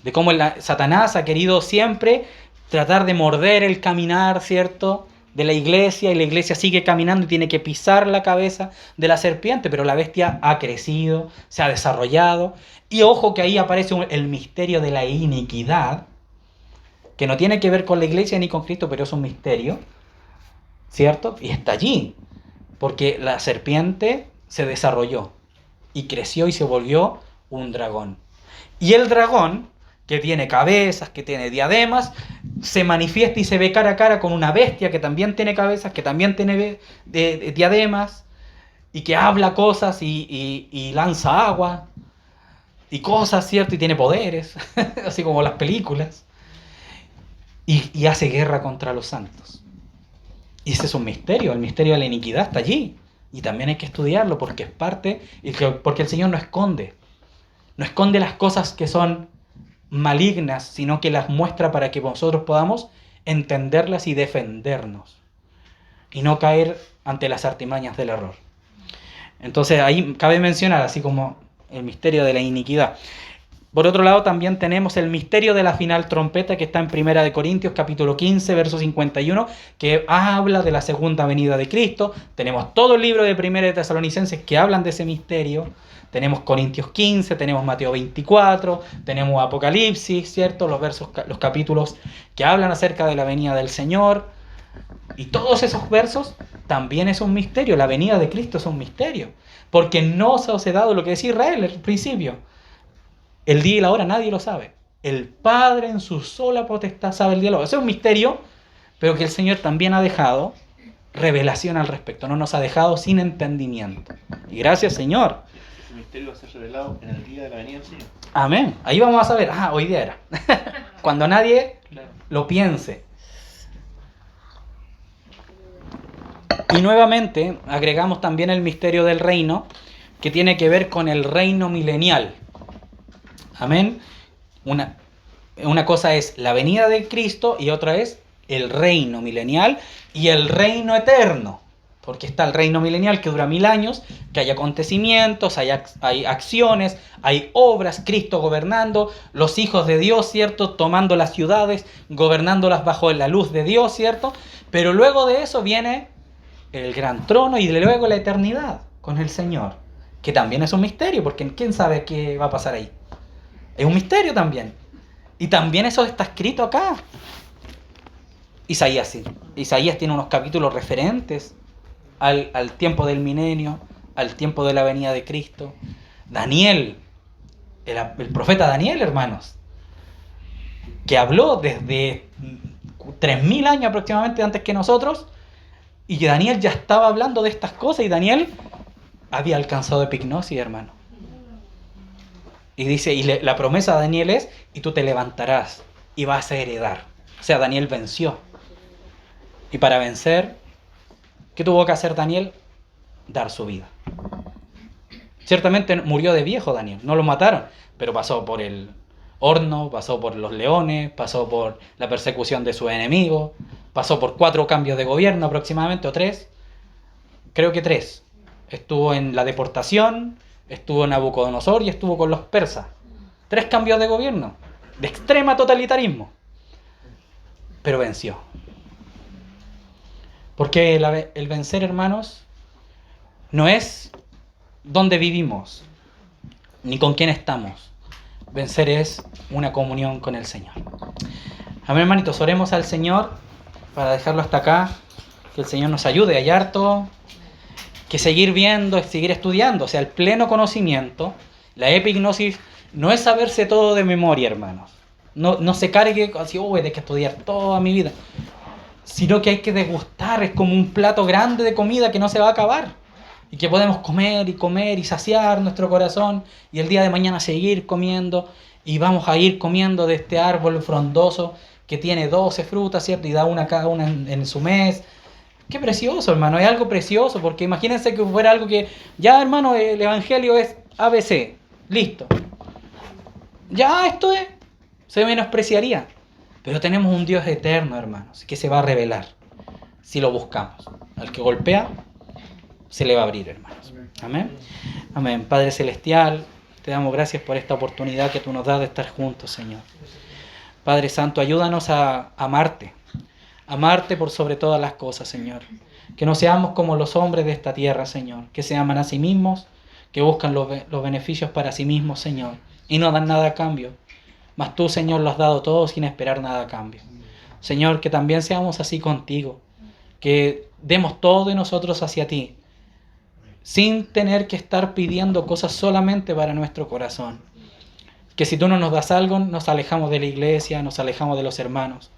De cómo Satanás ha querido siempre tratar de morder el caminar, ¿cierto?, de la iglesia, y la iglesia sigue caminando y tiene que pisar la cabeza de la serpiente, pero la bestia ha crecido, se ha desarrollado, y ojo que ahí aparece el misterio de la iniquidad, que no tiene que ver con la iglesia ni con Cristo, pero es un misterio, ¿cierto? Y está allí, porque la serpiente se desarrolló, y creció y se volvió un dragón. Y el dragón, que tiene cabezas, que tiene diademas, se manifiesta y se ve cara a cara con una bestia que también tiene cabezas, que también tiene diademas, y que habla cosas y lanza agua, y cosas, ¿cierto? Y tiene poderes, así como las películas, y hace guerra contra los santos. Y ese es un misterio, el misterio de la iniquidad está allí, y también hay que estudiarlo porque es parte, porque el Señor no esconde las cosas que son malignas, sino que las muestra para que nosotros podamos entenderlas y defendernos. y no caer ante las artimañas del error. Entonces ahí cabe mencionar, así como el misterio de la iniquidad. Por otro lado, también tenemos el misterio de la final trompeta, que está en 1 Corintios capítulo 15, verso 51, que habla de la segunda venida de Cristo. Tenemos todo el libro de 1 de Tesalonicenses que hablan de ese misterio. Tenemos Corintios 15, tenemos Mateo 24, tenemos Apocalipsis, ¿cierto? Los capítulos que hablan acerca de la venida del Señor. Y todos esos versos también es un misterio. La venida de Cristo es un misterio. Porque no se os ha dado lo que decía Israel al principio. El día y la hora nadie lo sabe. El Padre en su sola potestad sabe el día y la hora. Eso es un misterio, pero que el Señor también ha dejado revelación al respecto. No nos ha dejado sin entendimiento. Y gracias, Señor. Ese misterio va a ser revelado en el día de la venida del Señor. Amén. Ahí vamos a saber. Hoy día era. Cuando nadie lo piense. Y nuevamente agregamos también el misterio del reino, que tiene que ver con el reino milenial. Amén. Una cosa es la venida de Cristo y otra es el reino milenial y el reino eterno. Porque está el reino milenial que dura 1000 años, que hay acontecimientos, hay acciones, hay obras, Cristo gobernando, los hijos de Dios, ¿cierto? Tomando las ciudades, gobernándolas bajo la luz de Dios, ¿cierto? Pero luego de eso viene el gran trono y luego la eternidad con el Señor, que también es un misterio, porque ¿quién sabe qué va a pasar ahí? Es un misterio también. Y también eso está escrito acá. Isaías tiene unos capítulos referentes al tiempo del milenio, al tiempo de la venida de Cristo. Daniel, el profeta Daniel, hermanos, que habló desde 3000 años aproximadamente antes que nosotros, y que Daniel ya estaba hablando de estas cosas, y Daniel había alcanzado epignosis, hermano. Y dice, la promesa de Daniel es, y tú te levantarás y vas a heredar. O sea, Daniel venció. Y para vencer, ¿qué tuvo que hacer Daniel? Dar su vida. Ciertamente murió de viejo Daniel, no lo mataron, pero pasó por el horno, pasó por los leones, pasó por la persecución de sus enemigos, pasó por 4 cambios de gobierno aproximadamente, o 3, creo que 3. Estuvo en la deportación, estuvo en Nabucodonosor y estuvo con los persas. 3 cambios de gobierno, de extrema totalitarismo. Pero venció. Porque el vencer, hermanos, no es dónde vivimos, ni con quién estamos. Vencer es una comunión con el Señor. Amén, hermanitos, oremos al Señor para dejarlo hasta acá. Que el Señor nos ayude. Hay harto que seguir viendo, seguir estudiando. O sea, el pleno conocimiento, la epignosis, no es saberse todo de memoria, hermanos. No se cargue así, hay que estudiar toda mi vida. Sino que hay que degustar, es como un plato grande de comida que no se va a acabar. Y que podemos comer y saciar nuestro corazón. Y el día de mañana seguir comiendo. Y vamos a ir comiendo de este árbol frondoso que tiene 12 frutas, ¿cierto? Y da una cada una en su mes. Qué precioso, hermano, es algo precioso, porque imagínense que fuera algo que, ya, hermano, el evangelio es ABC, listo. Ya, esto es, se menospreciaría. Pero tenemos un Dios eterno, hermanos, que se va a revelar si lo buscamos. Al que golpea, se le va a abrir, hermanos. Amén. Amén. Padre Celestial, te damos gracias por esta oportunidad que tú nos das de estar juntos, Señor. Padre Santo, ayúdanos a amarte. Amarte por sobre todas las cosas, Señor. Que no seamos como los hombres de esta tierra, Señor. Que se aman a sí mismos, que buscan los beneficios para sí mismos, Señor. Y no dan nada a cambio. Mas tú, Señor, lo has dado todo sin esperar nada a cambio. Señor, que también seamos así contigo. Que demos todo de nosotros hacia ti. Sin tener que estar pidiendo cosas solamente para nuestro corazón. Que si tú no nos das algo, nos alejamos de la iglesia, nos alejamos de los hermanos.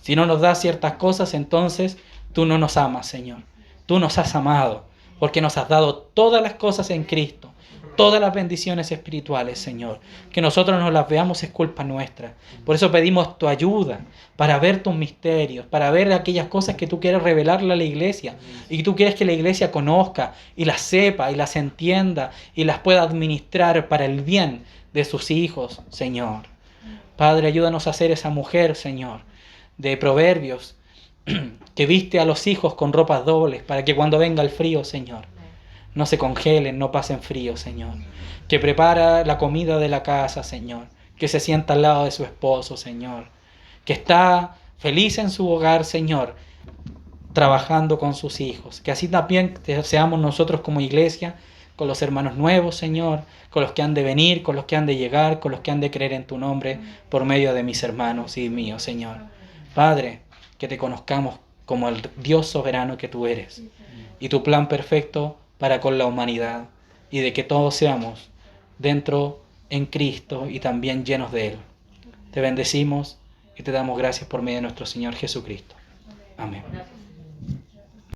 Si no nos das ciertas cosas, entonces tú no nos amas, Señor. Tú nos has amado, porque nos has dado todas las cosas en Cristo, todas las bendiciones espirituales, Señor. Que nosotros no las veamos es culpa nuestra. Por eso pedimos tu ayuda para ver tus misterios, para ver aquellas cosas que tú quieres revelarle a la iglesia y que tú quieres que la iglesia conozca y las sepa y las entienda y las pueda administrar para el bien de sus hijos, Señor. Padre, ayúdanos a ser esa mujer, Señor, de Proverbios, que viste a los hijos con ropas dobles para que cuando venga el frío, Señor, no se congelen, no pasen frío, Señor. Que prepara la comida de la casa, Señor. Que se sienta al lado de su esposo, Señor. Que está feliz en su hogar, Señor, trabajando con sus hijos. Que así también seamos nosotros como iglesia, con los hermanos nuevos, Señor, con los que han de venir, con los que han de llegar, con los que han de creer en tu nombre, por medio de mis hermanos y míos, Señor. Padre, que te conozcamos como el Dios soberano que tú eres, y tu plan perfecto para con la humanidad, y de que todos seamos dentro en Cristo y también llenos de Él. Te bendecimos y te damos gracias por medio de nuestro Señor Jesucristo. Amén.